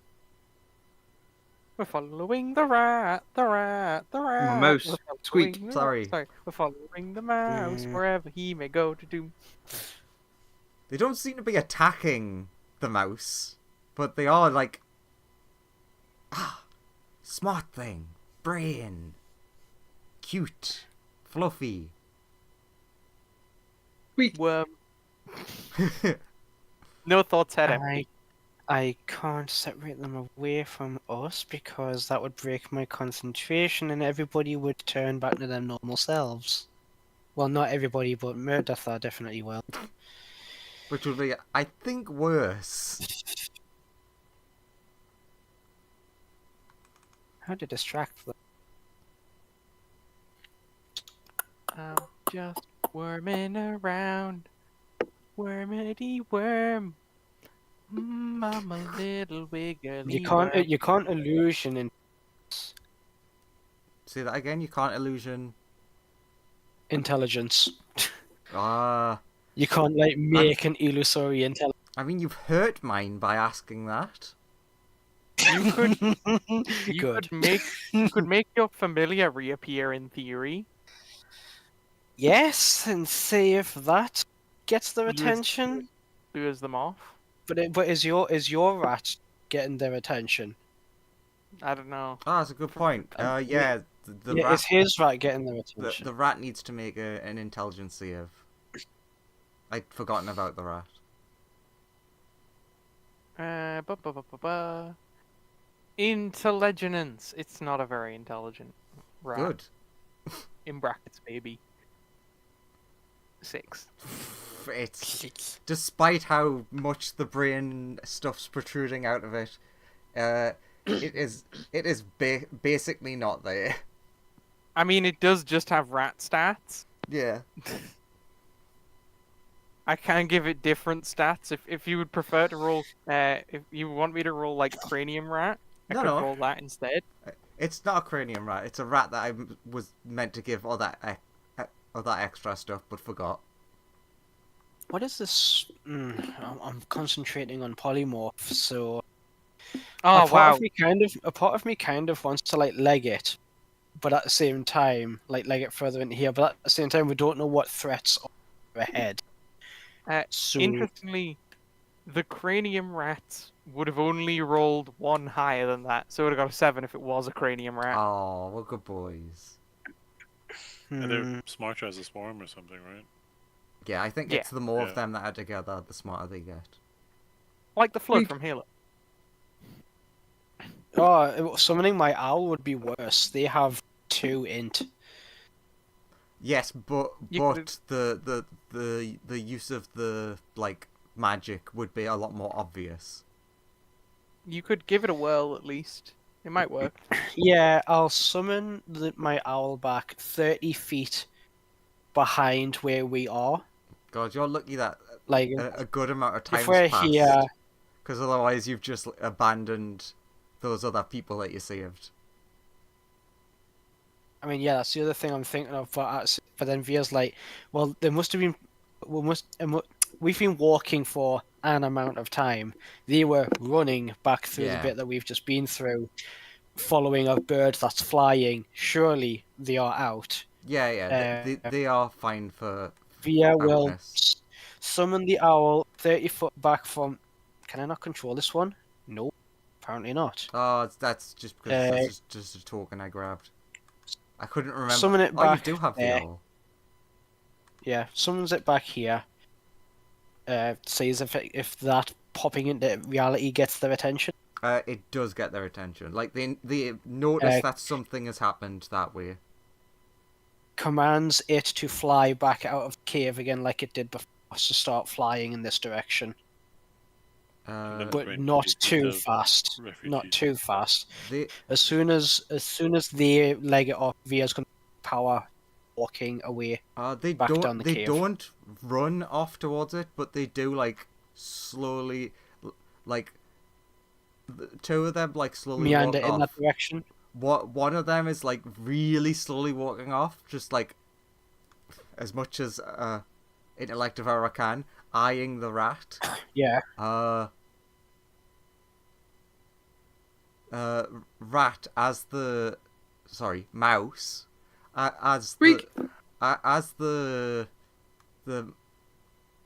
We're following the rat, the rat, the rat. mouse. We're Squeak. following the Sorry. Sorry. We're following the mouse wherever he may go to do. They don't seem to be attacking the mouse, but they are like, smart thing, brain, cute, fluffy. Worm. No thoughts had empty. I can't separate them away from us because that would break my concentration and everybody would turn back to their normal selves. Well, not everybody, but Murdertha definitely will. Which would be, I think, worse. How to distract them? I'm just worming around. Wormity worm. I'm a little wiggly You worm. can't illusion in Say that again. You can't illusion. intelligence. Ah, You can't like make an illusory intelligence. I mean, you've hurt mine by asking that. You could Good. you could make your familiar reappear in theory. Yes, and see if that gets their Lures- attention. Lures them off. But is your rat getting their attention? I don't know. Ah, that's a good point. Yeah, the Yeah, rat. is his rat getting their The attention? rat needs to make an intelligence save. I'd forgotten about the rat. Intelligence. It's not a very intelligent rat. Good. In brackets, baby. 6. It's despite how much the brain stuff's protruding out of it, it is basically not there. I mean, it does just have rat stats. Yeah. I can give it different stats if you would prefer to roll. If you want me to roll like cranium rat, I could No. roll that instead. It's not a cranium rat. It's a rat that I was meant to give all that extra stuff, but forgot. What is this? I'm concentrating on polymorph, so Oh a part wow! of me kind of wants to like leg it, but at the same time, like leg it further into here. But at the same time, we don't know what threats are ahead. So Interestingly, the cranium rat would have only rolled 1 higher than that, so it would have got a 7 if it was a cranium rat. Oh, we're good boys. And they're smarter as a swarm or something, right? Yeah, I think Yeah. it's the more Yeah. of them that are together, the smarter they get. Like the flood from Halo. Summoning my owl would be worse. They have 2 int. Yes, but You could- the use of the like magic would be a lot more obvious. You could give it a whirl at least. It might work. Yeah, I'll summon my owl back 30 feet behind where we are. God, you're lucky that Like a good amount of time's if we're passed. here, Because otherwise you've just abandoned those other people that you saved. I mean, yeah, that's the other thing I'm thinking of. But then Via's like, well, there must have been, we've been walking for an amount of time. They were running back through Yeah. the bit that we've just been through, following a bird that's flying. Surely they are out. Yeah, they are fine for Via will outness. summon the owl 30 foot back from. Can I not control this one? No, apparently not. Oh, that's just because that's just a token I grabbed. I couldn't remember. Summon it Oh, back you do have the there. owl. Yeah, summons it back here. Sees if that popping into reality gets their attention. It does get their attention. Like they notice that something has happened that way. Commands it to fly back out of the cave again, like it did before, to start flying in this direction, then but Great not British too Reserve fast. Not refugees. too fast. They As soon as they leg it off, Via's gonna power walking away. they Back don't down the they cave. don't run off towards it, but they do like slowly, like two of them like slowly Meander walk in off. that direction. One of them is like really slowly walking off, just like as much as intellect of our can, eyeing the rat. Yeah. Rat as the mouse as Squeak. the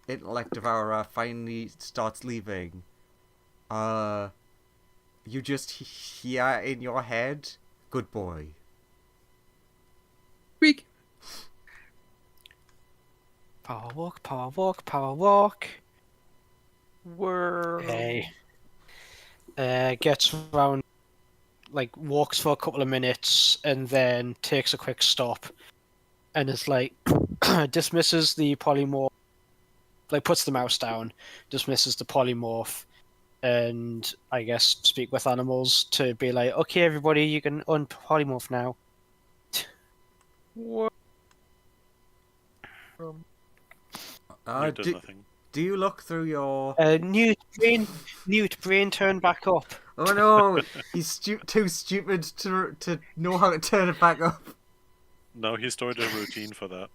intellect of our finally starts leaving. You just hear in your head, "Good boy." Squeak. Power walk, power walk, power walk. Whirl. Hey. Gets around, like walks for a couple of minutes, and then takes a quick stop, and is like dismisses the polymorph, like puts the mouse down, dismisses the polymorph, and I guess speak with animals to be like, okay, everybody, you can unpolymorph now. Whirl. It does Do, nothing. Do you look through your... Newt brain turn back up. Oh no! He's too stupid to know how to turn it back up. No, he stored a routine for that.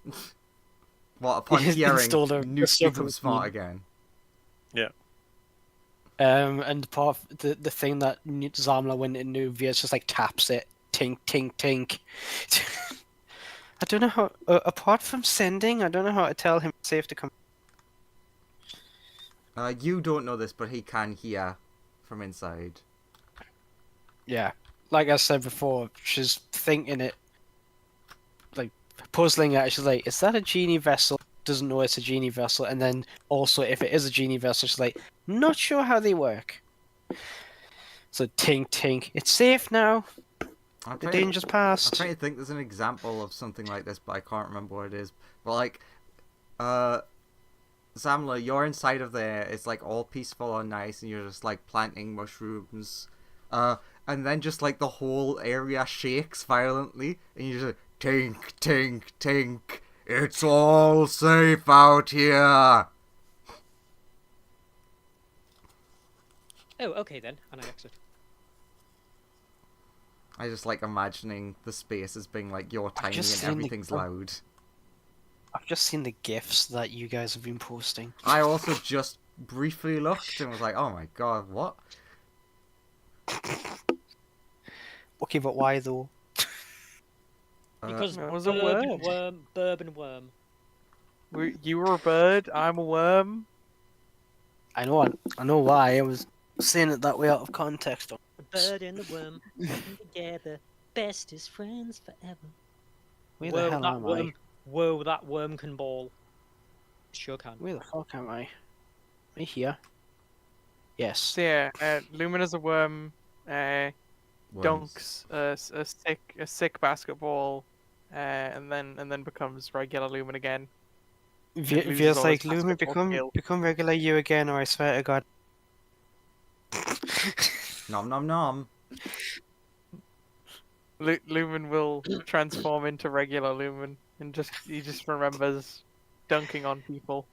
What, upon He's hearing, installed a Newt becomes smart routine. again. Yeah. And part of the thing that Zamla went into Via's just like taps it, tink tink tink. I don't know how. Apart from sending, I don't know how to tell him it's safe to come. You don't know this, but he can hear from inside. Yeah, like I said before, she's thinking it, like puzzling it. She's like, "Is that a genie vessel?" Doesn't know it's a genie vessel, and then also if it is a genie vessel, she's like, "Not sure how they work." So tink tink, it's safe now. The danger's I'm past. trying to think there's an example of something like this, but I can't remember what it is. But like, Zamla, you're inside of there. It's like all peaceful and nice, and you're just like planting mushrooms. And then just like the whole area shakes violently, and you just like, tink, tink, tink. It's all safe out here. Oh, okay then. And I exit. I just like imagining the space as being like you're tiny and seen everything's loud. I've just seen the gifs that you guys have been posting. I also just briefly looked and was like, oh my god, what? Okay, but why though? Because That was a bourbon word. worm, bourbon worm. You were a bird, I'm a worm. I know why. I was saying it that way out of context. The bird and the worm working together, bestest friends forever. Where Whoa, the hell that am worm, I? Whoa, that worm can ball. Sure can. Where the fuck am I? Am I here? Yes. So yeah, Lumina's a worm, Worms. dunks a sick basketball, and then becomes regular Lumen again. loses Via's all like, his Lumen, basketball skill. become regular you again, or I swear to God. Nom nom nom. Lumen will transform into regular Lumen, and he just remembers dunking on people.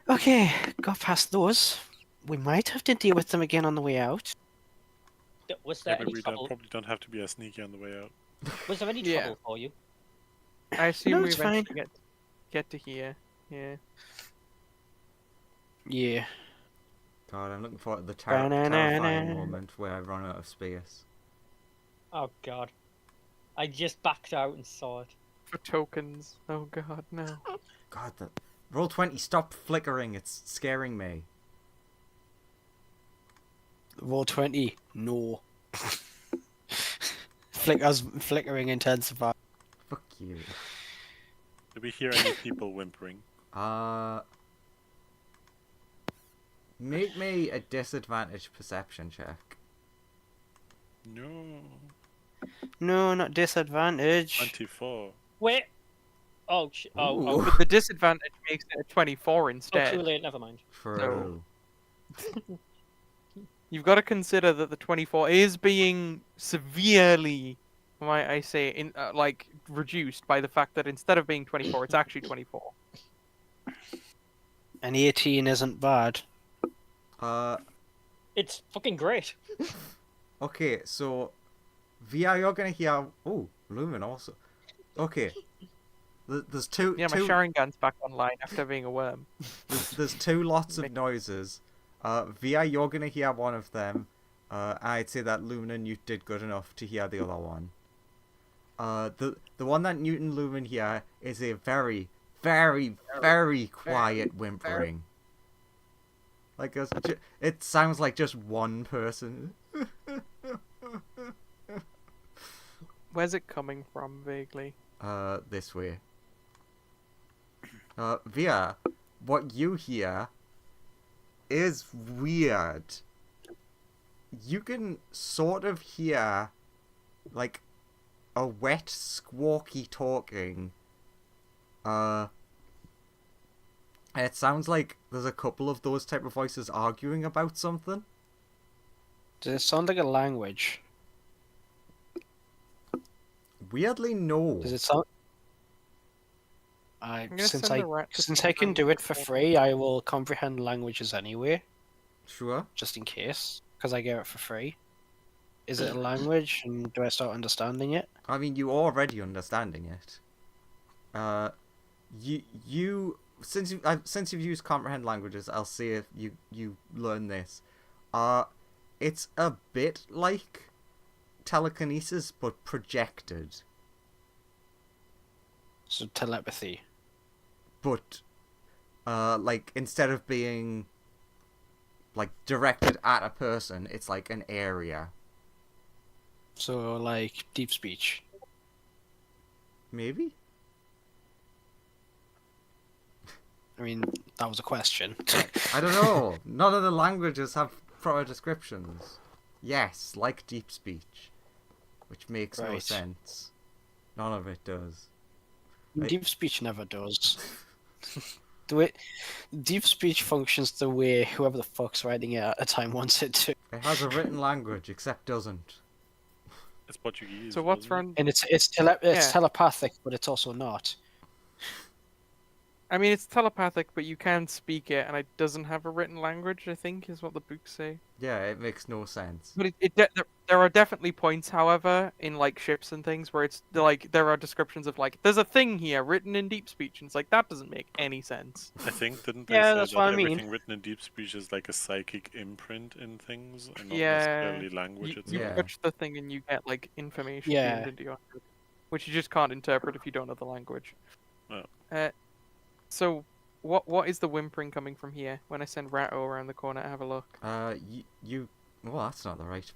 Okay, got past those. We might have to deal with them again on the way out. Was there Maybe any we trouble? probably don't have to be as sneaky on the way out. Was there any Yeah. trouble for you? I assume No, we it's fine. eventually get to here. Yeah. Yeah. God, I'm looking forward to the Ba-na-na-na. terrifying moment where I run out of space. Oh god. I just backed out and saw it. For tokens. Oh god, no. God, the Roll20, stop flickering. It's scaring me. Roll 20. No. Flickering intensify. Fuck you. Did we hear any people whimpering? Make me a disadvantage perception check. No. No, not disadvantage. 24. Wait. Oh, Ooh. But the disadvantage makes it a 24 oh, instead. too late. Never mind. True. You've got to consider that the 24 is being severely, might I say, reduced by the fact that instead of being 24, it's actually 24. And 18 isn't bad. It's fucking great. Okay, so VR, you're gonna hear. Oh, Lumen also. Okay, there's two. Yeah, my two... Sharingan's back online after being a worm. There's two lots of noises. VR, you're gonna hear one of them. I'd say that Lumen and Newt did good enough to hear the other one. The one that Newt and Lumen hear is a very, very, very quiet whimpering. Like it sounds like just one person. Where's it coming from, vaguely? This way. Via, what you hear is weird. You can sort of hear, like, a wet, squawky talking. And it sounds like there's a couple of those type of voices arguing about something. Does it sound like a language? Weirdly, no. Does it sound? I'm gonna send the rat to Since speak I can around do the it for corner. free, I will comprehend languages anyway, Sure. just in case, because I get it for free. Is it a language, and do I start understanding it? I mean, you already understanding it. Since you've used comprehend languages, I'll see if you learn this. It's a bit like telekinesis, but projected. So telepathy. But like instead of being like directed at a person, it's like an area. So like deep speech. Maybe. I mean, that was a question. I don't know. None of the languages have proper descriptions. Yes, like deep speech, which makes no Right. sense. None of it does. Deep speech never does. The way deep speech functions the way whoever the fuck's writing it at a time wants it to, It has a written language, except doesn't. It's Portuguese. So what's isn't it? wrong? and it's Yeah. telepathic, but it's also not. I mean, it's telepathic, but you can speak it, and it doesn't have a written language, I think, is what the books say. Yeah, it makes no sense. But there are definitely points, however, in like ships and things where it's like there are descriptions of like there's a thing here written in deep speech, and it's like that doesn't make any sense. I think didn't they Yeah, say that's that what I mean. everything written in deep speech is like a psychic imprint in things and not Yeah, necessarily language You itself? Yeah. touch the thing and you get like information Yeah. beamed into your head, which you just can't interpret if you don't know the language. Oh. So what is the whimpering coming from here? When I send Ratto around the corner to have a look. Well, that's not the right.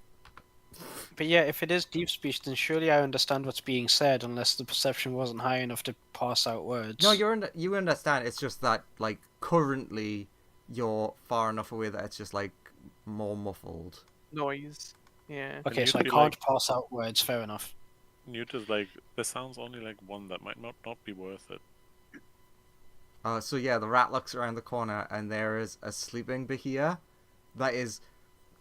But yeah, if it is deep speech, then surely I understand what's being said, unless the perception wasn't high enough to parse out words. No, you understand. It's just that like currently you're far enough away that it's just like more muffled. Noise. Yeah. Okay, And so I you'd be can't like- parse out words. Fair enough. Newt is like, there sounds only like one that might not be worth it. So yeah, the rat looks around the corner and there is a sleeping Bahia that is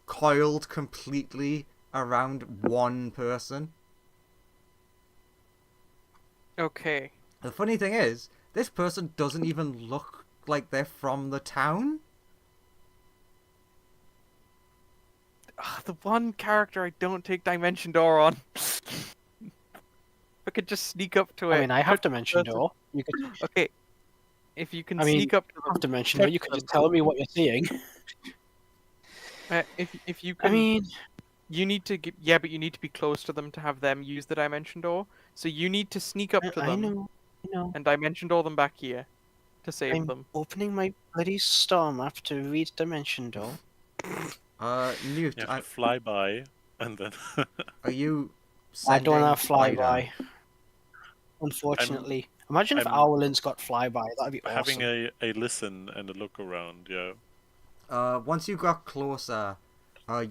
coiled completely around one person. Okay. The funny thing is, this person doesn't even look like they're from the town. The one character I don't take Dimension Door on. I could just sneak up to it. I mean, I have touch the dimension person. door. You could Okay. If you can I mean, sneak up to have them, dimension door. You could just tell me what you're seeing. if you I can, mean, you need to yeah, but you need to be close to them to have them use the Dimension Door. So you need to sneak up to I them know. and Dimension Door them back here to save I'm them. opening my bloody star map to read dimension door. Newt, You have to fly by and then are you I don't sending have Ida? flyby. Unfortunately. Imagine if I'm Owlin's got flyby. That'd be awesome. having a listen and a look around, yeah. Once you got closer,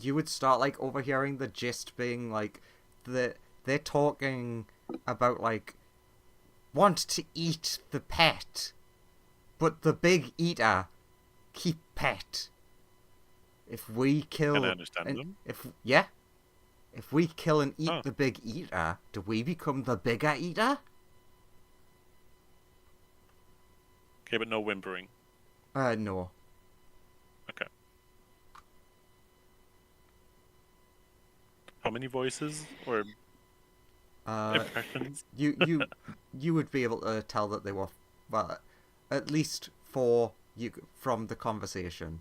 you would start like overhearing the gist being like, they're talking about like, want to eat the pet, but the big eater keep pet. If we kill, Can I understand and them? if we kill and eat Oh. the big eater, do we become the bigger eater? Okay, but no whimpering. No. Okay. How many voices or impressions? You would be able to tell that they were, well, at least 4 from the conversation.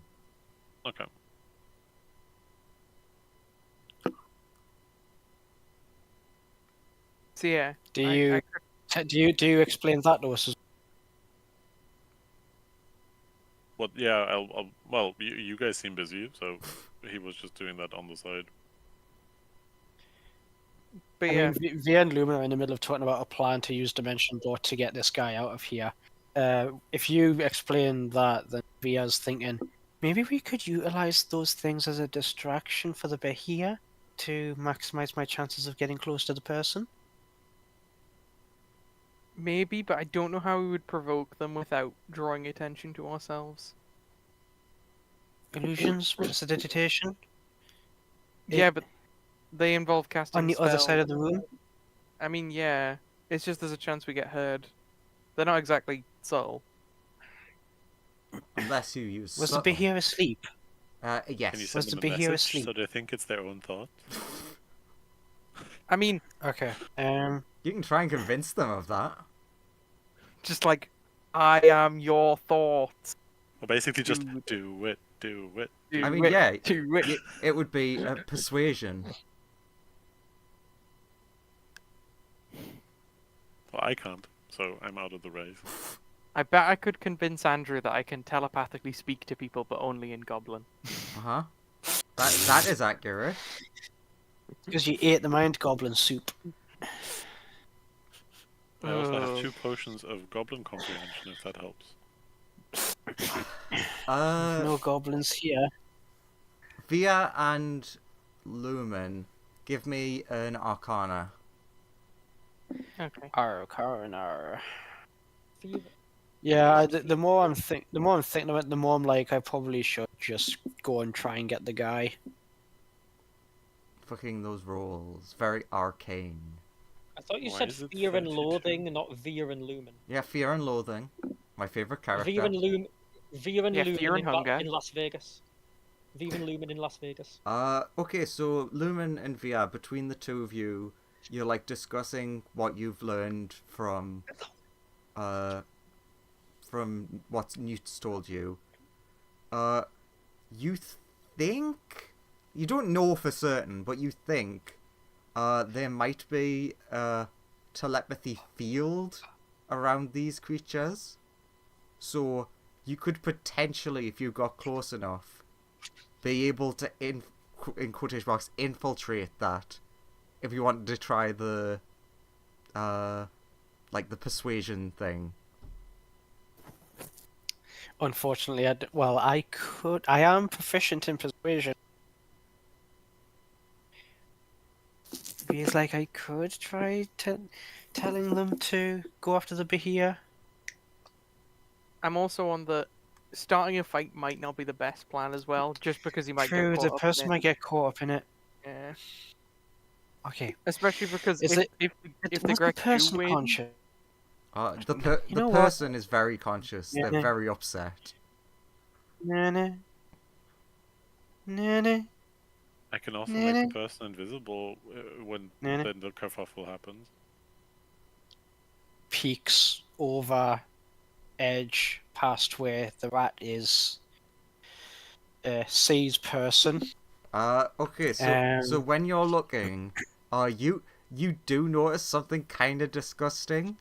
Okay. So yeah. Do I you could- do you explain that to us? Well, yeah. Well, you guys seem busy, so he was just doing that on the side. but I yeah. mean, Via and Lumen are in the middle of talking about a plan to use Dimension Door to get this guy out of here. If you explain that, then Via's thinking, maybe we could utilize those things as a distraction for the Bahia to maximize my chances of getting close to the person. Maybe, but I don't know how we would provoke them without drawing attention to ourselves. Illusions, prestidigitation. Yeah, but they involve casting On the other side of spells. the room. I mean, yeah. It's just there's a chance we get heard. They're not exactly subtle. Unless you use Was the subtle. Behir asleep? Can you Yes. send Was them the a Behir message asleep? so they think it's their own thought? I mean, Okay. You can try and convince them of that. just like, I am your thoughts. Well, basically just Dude. do it, do it. Do I mean, it, yeah, do it. it would be a persuasion. Well, I can't, so I'm out of the race. I bet I could convince Andrew that I can telepathically speak to people, but only in Goblin. Uh-huh. That is accurate. Because you ate the mind goblin soup. I also have Oh. 2 potions of goblin comprehension, if that helps. No goblins here. Via and Lumen, give me an Arcana. Okay. Arcana. Fever. Yeah, the more I'm thinking about it, the more I'm like, I probably should just go and try and get the guy. Fucking those rolls. Very arcane. I thought you Why said is it fear and 32? loathing, not veer and lumen. Yeah, Fear and Loathing. My favorite character. Veer and lumen. Veer and Yeah, lumen fear and hunger. in Las Vegas. Veer and lumen in Las Vegas. Okay, so Lumen and Via, between the two of you, you're like discussing what you've learned from what Newt's told you. You think, you don't know for certain, but you think there might be a telepathy field around these creatures. So you could potentially, if you got close enough, be able to, in quotation marks, infiltrate that. If you wanted to try the, like the persuasion thing. Unfortunately, I am proficient in persuasion. Feels like I could try telling them to go after the Behir. I'm also on the starting a fight might not be the best plan as well, just because he might True, get the caught up person in it. might get caught up in it. Yeah. Okay. Especially because Is if it- the Was the Greks do person win, conscious? The You know what? person is very conscious. Yeah. They're very upset. Nana. Nana. I can also Nah, make the person invisible when Nah. the kerfuffle happens. Peeks over edge past where the rat is. Sees person. Okay, so Um, when you're looking, you do notice something kind of disgusting.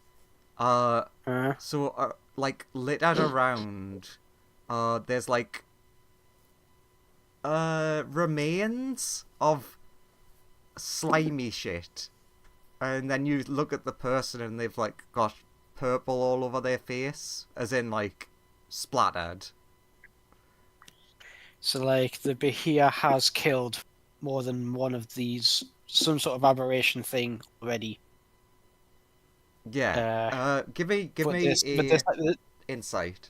So like littered around, there's like remains of slimy shit, and then you look at the person and they've like got purple all over their face, as in like splattered. So, like, the Behir has killed more than one of these, some sort of aberration thing already. Yeah. Give me But a this insight.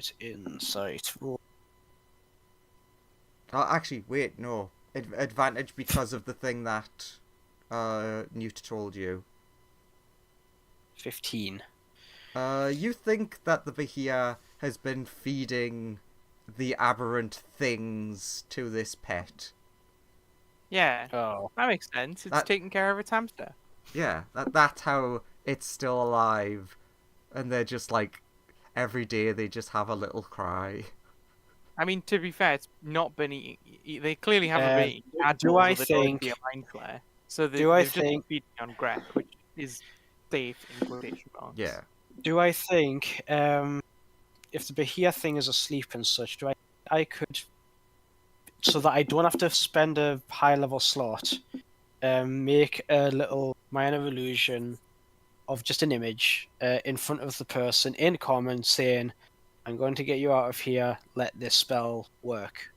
insight. Roll. Actually, wait, no. Advantage because of the thing that Newt told you. 15. You think that the Bahia has been feeding the aberrant things to this pet. yeah, Oh. that makes sense. It's That- taking care of its hamster. Yeah, that's how it's still alive. And they're just like, every day they just have a little cry. I mean, to be fair, it's not been they clearly haven't been eating do adults I or the dog think- via mind flare. So do I they've just think- been feeding on Greg, which is safe in quotation marks. Yeah. Do I think, if the Bahia thing is asleep and such, I could, so that I don't have to spend a high level slot, make a little minor illusion of just an image in front of the person in common saying, I'm going to get you out of here, let this spell work.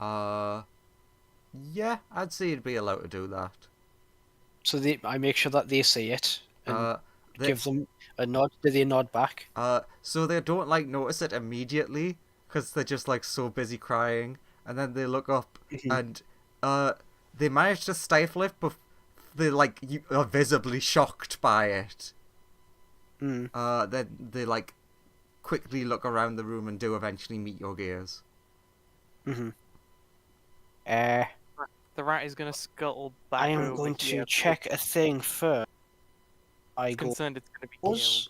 Yeah, I'd say you'd be allowed to do that. So I make sure that they see it and give them a nod. Do they nod back? So they don't like notice it immediately because they're just like so busy crying, and then they look up and they manage to stifle it they like you are visibly shocked by it, Mm. then they like quickly look around the room and do eventually meet your gaze. Mm-hmm. The rat is gonna scuttle back I am over going here. to check a thing first. I He's go. concerned it's gonna be killed. Was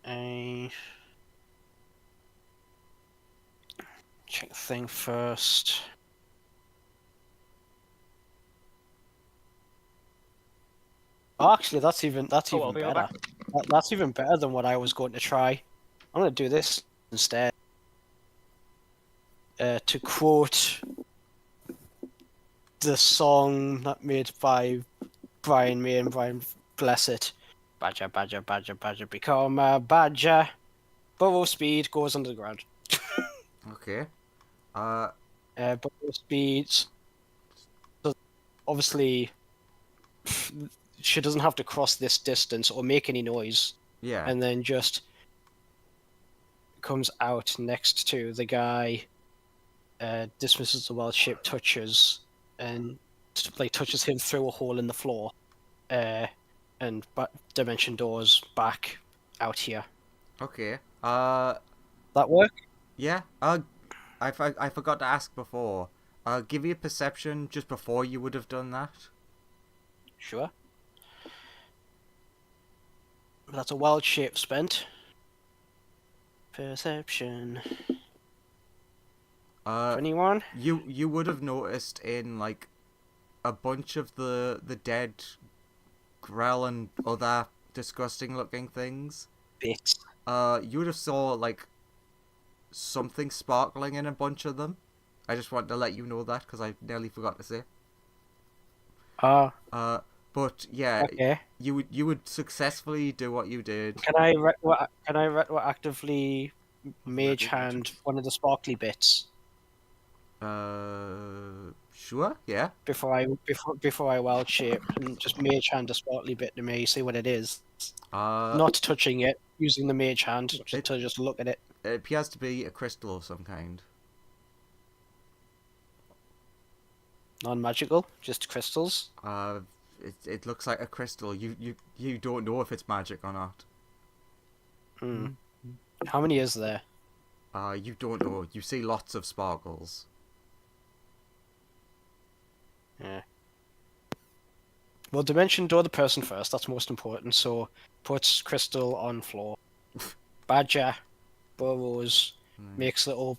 a check the thing first. Oh, actually, that's even Oh, I'll even be better. back. That's even better than what I was going to try. I'm going to do this instead. To quote the song that made by Brian May and Brian Blessed, "Badger, badger, badger, badger, become a badger. Burrow speed goes underground." Okay. Burrow speeds. So obviously, she doesn't have to cross this distance or make any noise, Yeah. and then just comes out next to the guy. Dismisses the wild shape, touches, and touches him through a hole in the floor, and dimension doors back out here. Okay. That work? Yeah. I forgot to ask before. Give me a perception just before you would have done that. Sure. That's a wild shape spent. Perception. 21. You would have noticed in like a bunch of the dead Grell and other disgusting looking things. Bits. You would have saw like something sparkling in a bunch of them. I just wanted to let you know that because I nearly forgot to say. But yeah, Okay. you would successfully do what you did. Can I retroactively mage hand one of the sparkly bits Sure, yeah. before I wild shape and just mage hand a sparkly bit to me, see what it is. Not touching it, using the mage hand to just look at it. It appears to be a crystal of some kind. Non-magical, just crystals. It looks like a crystal. You don't know if it's magic or not. How many is there? You don't know. You see lots of sparkles. Yeah. Well, dimension door the person first. That's most important. So, puts crystal on floor. Badger burrows, makes little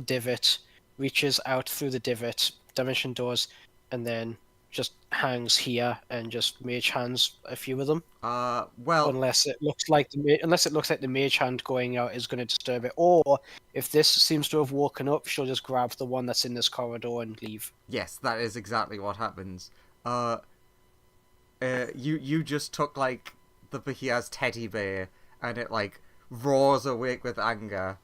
divot, reaches out through the divot, dimension doors, and then just hangs here and just mage hands a few of them. Well, Unless it looks like the mage hand going out is going to disturb it, or if this seems to have woken up, she'll just grab the one that's in this corridor and leave. yes, that is exactly what happens. You just took like the Bahia's teddy bear and it like roars awake with anger,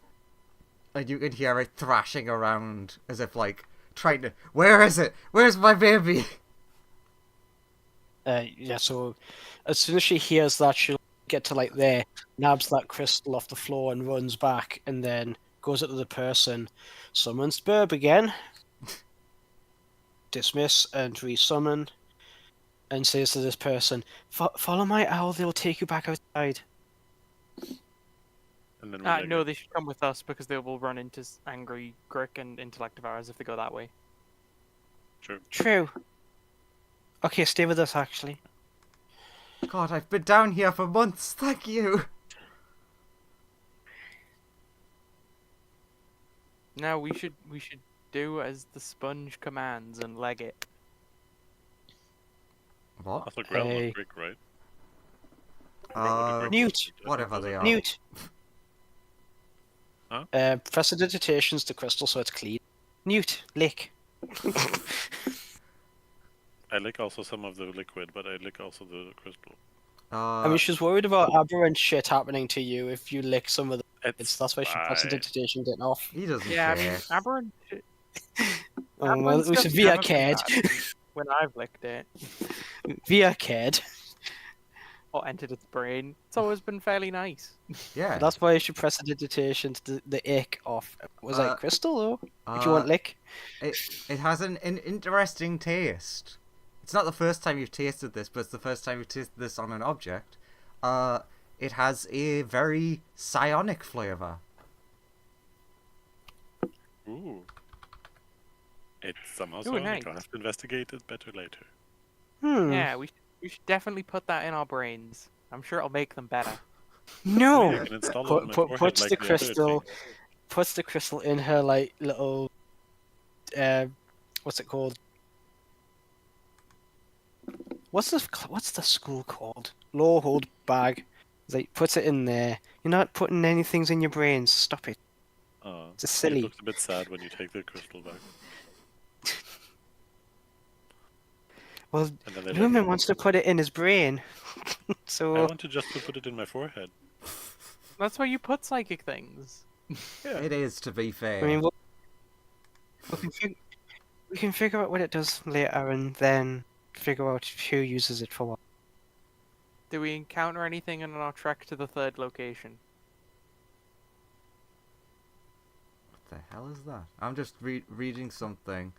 and you can hear it thrashing around as if like trying to. Where is it? Where's my baby? Yeah, so as soon as she hears that, she'll get to like there, nabs that crystal off the floor and runs back, and then goes up to the person, summons Burb again, dismiss and resummon, and says to this person, "Follow my owl, they'll take you back outside." And then No, they should come with us because they will run into angry Grick and Intellect Devourers if they go that way. True. Okay, stay with us, actually. God, I've been down here for months. Thank you. Now we should do as the sponge commands and leg it. What? I thought Grell Hey. was Greek, right? Grell was Newt. Whatever they are. Newt. Huh? Prestidigitation's the crystal, so it's clean. Newt, lick. I lick also some of the liquid, but I lick also the crystal. I mean, she's worried about aberrant shit happening to you if you lick some of the. That's why she fine. prestidigitation it off. he doesn't Yeah, I care. mean, Aberrant. Oh, well, we should Aberrant's via never been cared. bad when I've licked it Via cared. or entered its brain. It's always been fairly nice. Yeah. That's why you should prestidigitation to the ick off. Was that crystal or? If you want lick. It has an interesting taste. it's not the first time you've tasted this, but it's the first time you've tasted this on an object. It has a very psionic flavor. Ooh. It's somehow Ooh, sonic. nice. I'll have to investigate it better later. Yeah, we should definitely put that in our brains. I'm sure it'll make them better. No. I can install it on my forehead Puts like the other crystal. things. Puts the crystal in her like little. What's it called? What's the school called? Law hold bag. Like puts it in there. You're not putting anything in your brains. Stop it. It's It silly. looks a bit sad when you take the crystal back. Well, And then they let Lumen me- wants to put it in his brain. I So want to just to put it in my forehead. That's where you put psychic things. Yeah. It is, to be fair. I mean, we can figure out what it does later, and then figure out who uses it for what. Do we encounter anything on our trek to the third location? What the hell is that? I'm just reading something.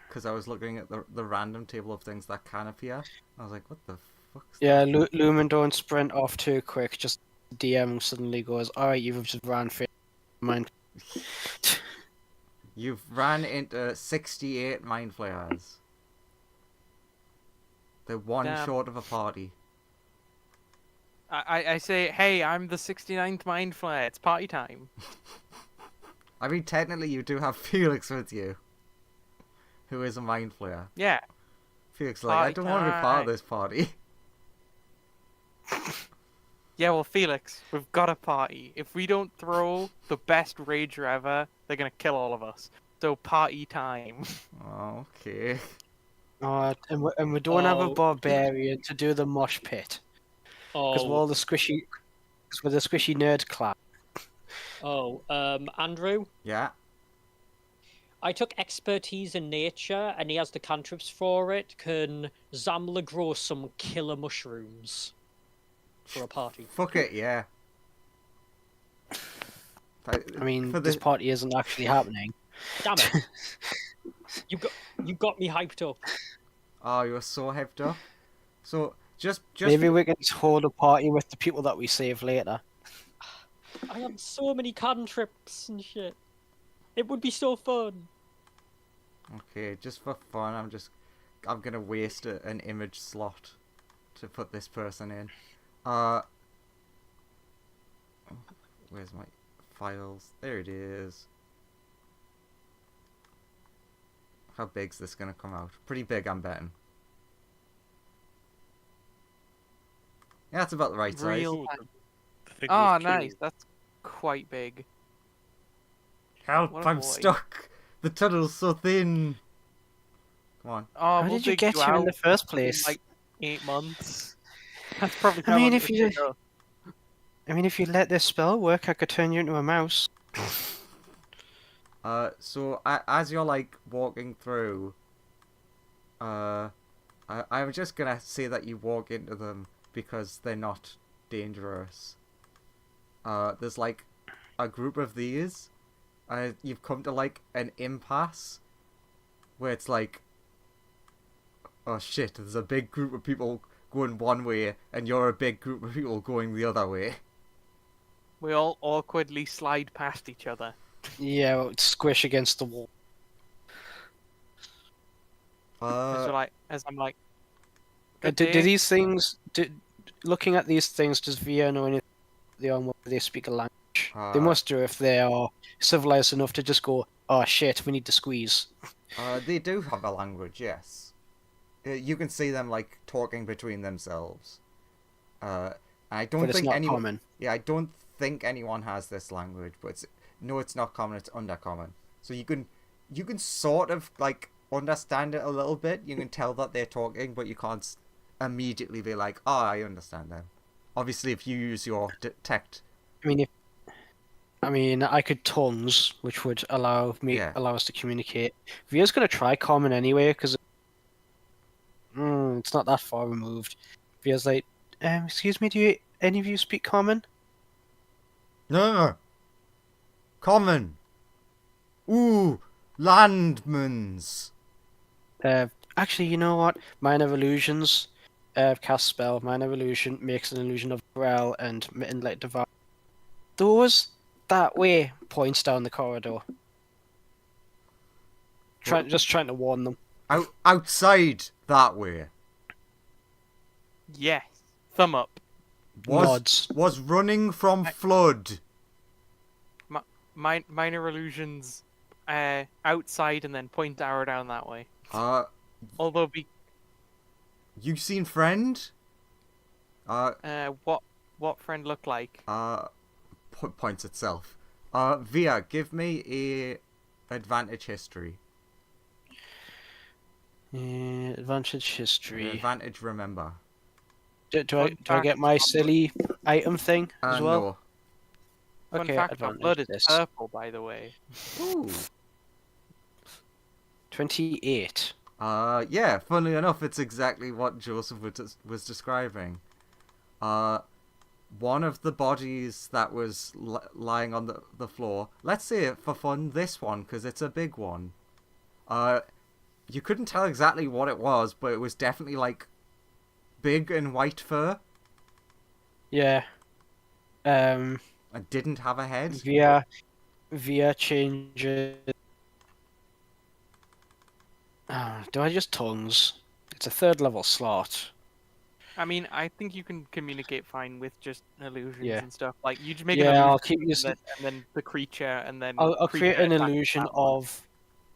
Because I was looking at the random table of things that can appear. I was like, what the fuck's Yeah, that? Lumen don't sprint off too quick. Just DM suddenly goes, "Alright, you've just ran for mind." You've ran into 68 mind flayers. They're one Damn. short of a party. I say, hey, I'm the 69th Mind Flayer. It's party time. I mean, technically you do have Felix with you. Who is a mind flayer. Yeah. Felix is like, I Party don't want to be part of time. this party. Yeah, well, Felix, we've got a party. If we don't throw the best rager ever, they're gonna kill all of us. So party time. Okay. And we don't have a Oh. barbarian to do the mosh pit because we're Oh, all the squishy. Because we're the squishy nerd class. Andrew, Yeah. I took expertise in nature, and he has the cantrips for it. Can Zamla grow some killer mushrooms for a party? Fuck it, yeah. I mean, For this the- party isn't actually happening. Damn it! you got me hyped up. Oh, you were so hyped up. So, just Maybe we can just hold a party with the people that we save later. I have so many cantrips and shit. It would be so fun. Okay, just for fun, I'm gonna waste an image slot to put this person in. Where's my files? There it is. How big's this gonna come out? Pretty big, I'm betting. Yeah, that's about the right size. Real. Ooh, the thing Oh, with nice. two- That's quite big. Help! What a I'm boy. stuck. The tunnel's so thin. Come on. Oh, How we'll did you dig get here in the out first in, place? like 8 months. That's probably I how mean, long if it would you- take us. I mean, if you let this spell work, I could turn you into a mouse. So as you're like walking through, I'm just gonna say that you walk into them because they're not dangerous. There's like a group of these, and you've come to like an impasse where it's like, oh shit, there's a big group of people going one way, and you're a big group of people going the other way. We all awkwardly slide past each other. Yeah, well, squish against the wall. As I'm like, Do good day. these things? Looking at these things, does Via know anything they are and whether they speak a language? They must do if they are civilized enough to just go, "Oh shit, we need to squeeze." They do have a language, yes. You can see them like talking between themselves. I don't But it's think not anyone. common. Yeah, I don't think anyone has this language, but it's not common. It's undercommon. So you can sort of like understand it a little bit. You can tell that they're talking, but you can't immediately be like, "Oh, I understand them." Obviously, if you use your detect. I mean, I could tons, which would allow Yeah. us to communicate. Via's gonna try common anyway, because it's not that far removed. Via's like, excuse me, do any of you speak common? No. Common. Ooh, landmans. Actually, you know what? Minor illusions. Cast spell. Minor illusion makes an illusion of Grell and let devour. Those that way points down the corridor. Just trying to warn them. Outside that way. Yes. Thumb up. Nods. Was running from flood. Minor illusions outside and then point arrow down that way. Although You seen friend? what friend look like? Points itself. Via, give me a advantage history. Advantage history. Advantage remember. Do I get my silly item thing as well? No. Fun Okay, fact about blood, advantage it's this. purple, by the way. Ooh. 28. Yeah, funnily enough, it's exactly what Joseph was describing. One of the bodies that was lying on the floor, let's say for fun, this one, because it's a big one. You couldn't tell exactly what it was, but it was definitely, like, big and white fur. Yeah. And didn't have a head. Via changes. Do I just tongues? It's a 3rd level slot. I mean, I think you can communicate fine with just illusions Yeah. and stuff. Like, you just make an Yeah, illusion I'll keep and using. then the creature, and then I'll create creature an attacks illusion that one. of.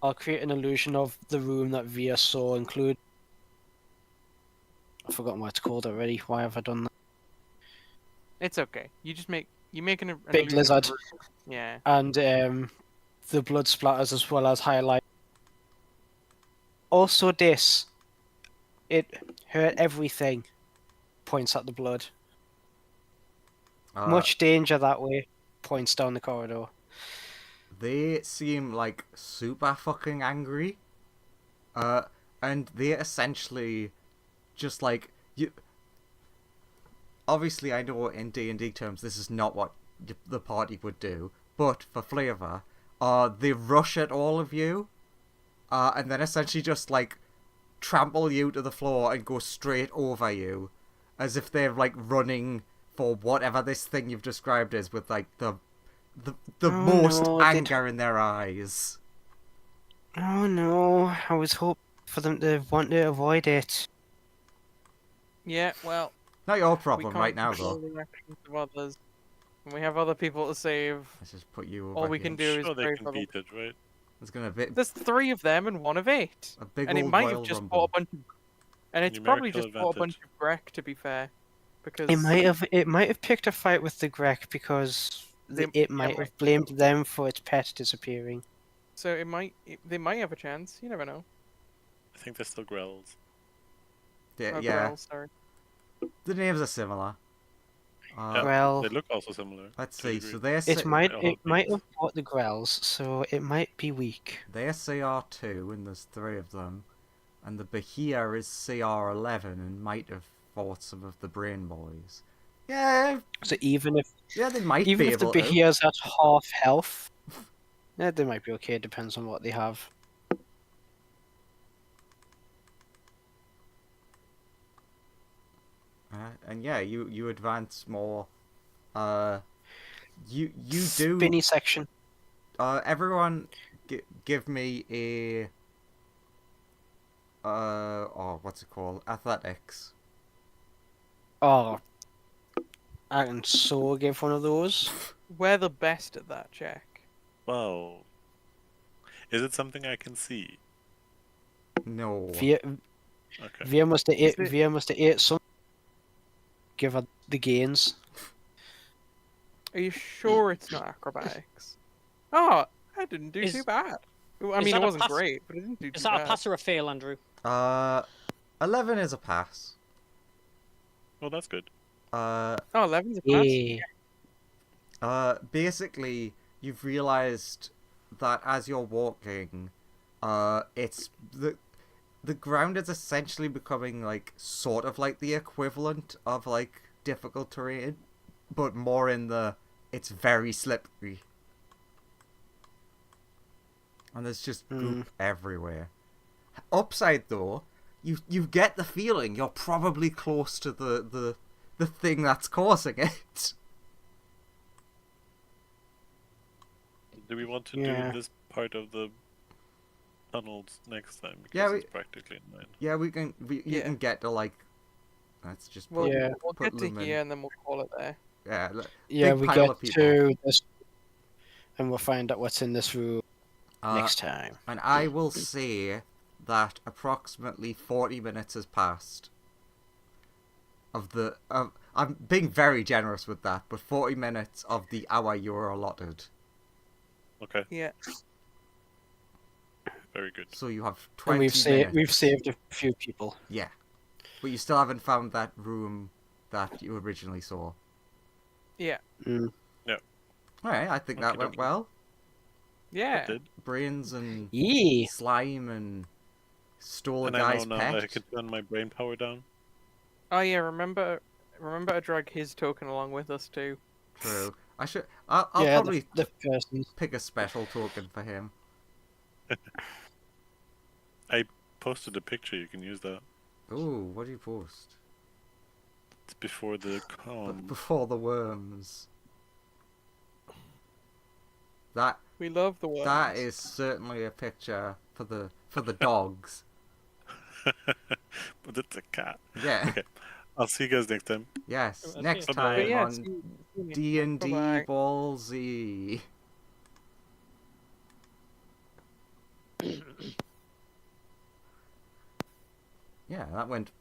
I'll create an illusion of the room that Via saw include. I've forgotten what it's called already. Why have I done that? It's okay. You make an Big illusion lizard. of- Yeah. And the blood splatters as well as highlight. Also, this. It hurt everything. Points at the blood. Much danger that way. Points down the corridor. They seem like super fucking angry. And they essentially just like you. Obviously, I know in D&D terms this is not what the party would do, but for flavor, they rush at all of you, and then essentially just like trample you to the floor and go straight over you, as if they're like running for whatever this thing you've described is, with like the most anger in their eyes. Oh no, I was hoping for them to want to avoid it. Yeah, well, Not your we problem can't right now, control though. the actions of others. And we have other people to save. Let's just put you over All we here. can do is Sure, they pray can for them. beat it, right? There's gonna be There's 3 of them and 1 of 8. a big And it old might Royal have just Rumble. fought a bunch of... And it's probably Numerical just fought a bunch of Grek, to be fair. Because It might have picked a fight with the Grek because it might have blamed them for its pet disappearing. So they might have a chance. You never know. I think they're still growls. Yeah, Oh, yeah. Grell, sorry. The names are similar. Yeah. Well, They look also similar. Let's to a see. degree. So they're it might beats. have fought the Grells, so it might be weak. they're CR2, and there's 3 of them, and the Bahia is CR11, and might have fought some of the Brain Boys. Yeah, So even if they might even be if the able to. Bahia's at half health, yeah, they might be okay. It depends on what they have. And yeah, you advance more. You do. Spinny section. Everyone, give me a. What's it called? Athletics. Oh, I can so give one of those. We're the best at that check. Well, is it something I can see? No. Via Okay. must have ate. it- Via must have ate some. Give her the gains. Are you sure it's not acrobatics? Oh, I didn't do Is- too bad. I is mean, that it a wasn't pass- great, but it didn't do too Is that bad. a pass or a fail, Andrew? 11 is a pass. Well, that's good. Oh, 11's a pass. Yeah. Basically, you've realized that as you're walking, it's the ground is essentially becoming like sort of like the equivalent of like difficult terrain, but more in the it's very slippery. And there's just goop everywhere. Upside though, you get the feeling you're probably close to the thing that's causing it. Do we want to Yeah. do this part of the tunnels next time? Because Yeah, it's practically in mine. Yeah, you can get to like. Let's just put, We'll, Yeah. we'll put get to Lumen. here and then we'll call it there. Yeah, Yeah, big we pile get of people. to this, and we'll find out what's in this room next time. And I will say that approximately 40 minutes has passed. I'm being very generous with that, but 40 minutes of the hour you were allotted. Okay, Yeah. very good. So you have And 20 we've minutes. saved a few people. Yeah. But you still haven't found that room that you originally saw. Yeah. Mm. Alright, I think that went Okey-dokey. well. Yeah. It did. Brains and Yeah. slime and stole a And I know guy's now that I pet. can turn my brain power down. Oh yeah, remember to drag his token along with us too. True. I'll Yeah, probably the person. pick a special token for him. I posted a picture. You can use that. Ooh, what do you post? It's before the Before the worms. That We love the worms. that is certainly a picture for the dogs. but it's a cat. Yeah. Okay. I'll see you guys next time. Yes. That's Next it. Bye-bye. time But yeah, on see you next D time. and D Bye-bye. Ball Z. Yeah, that went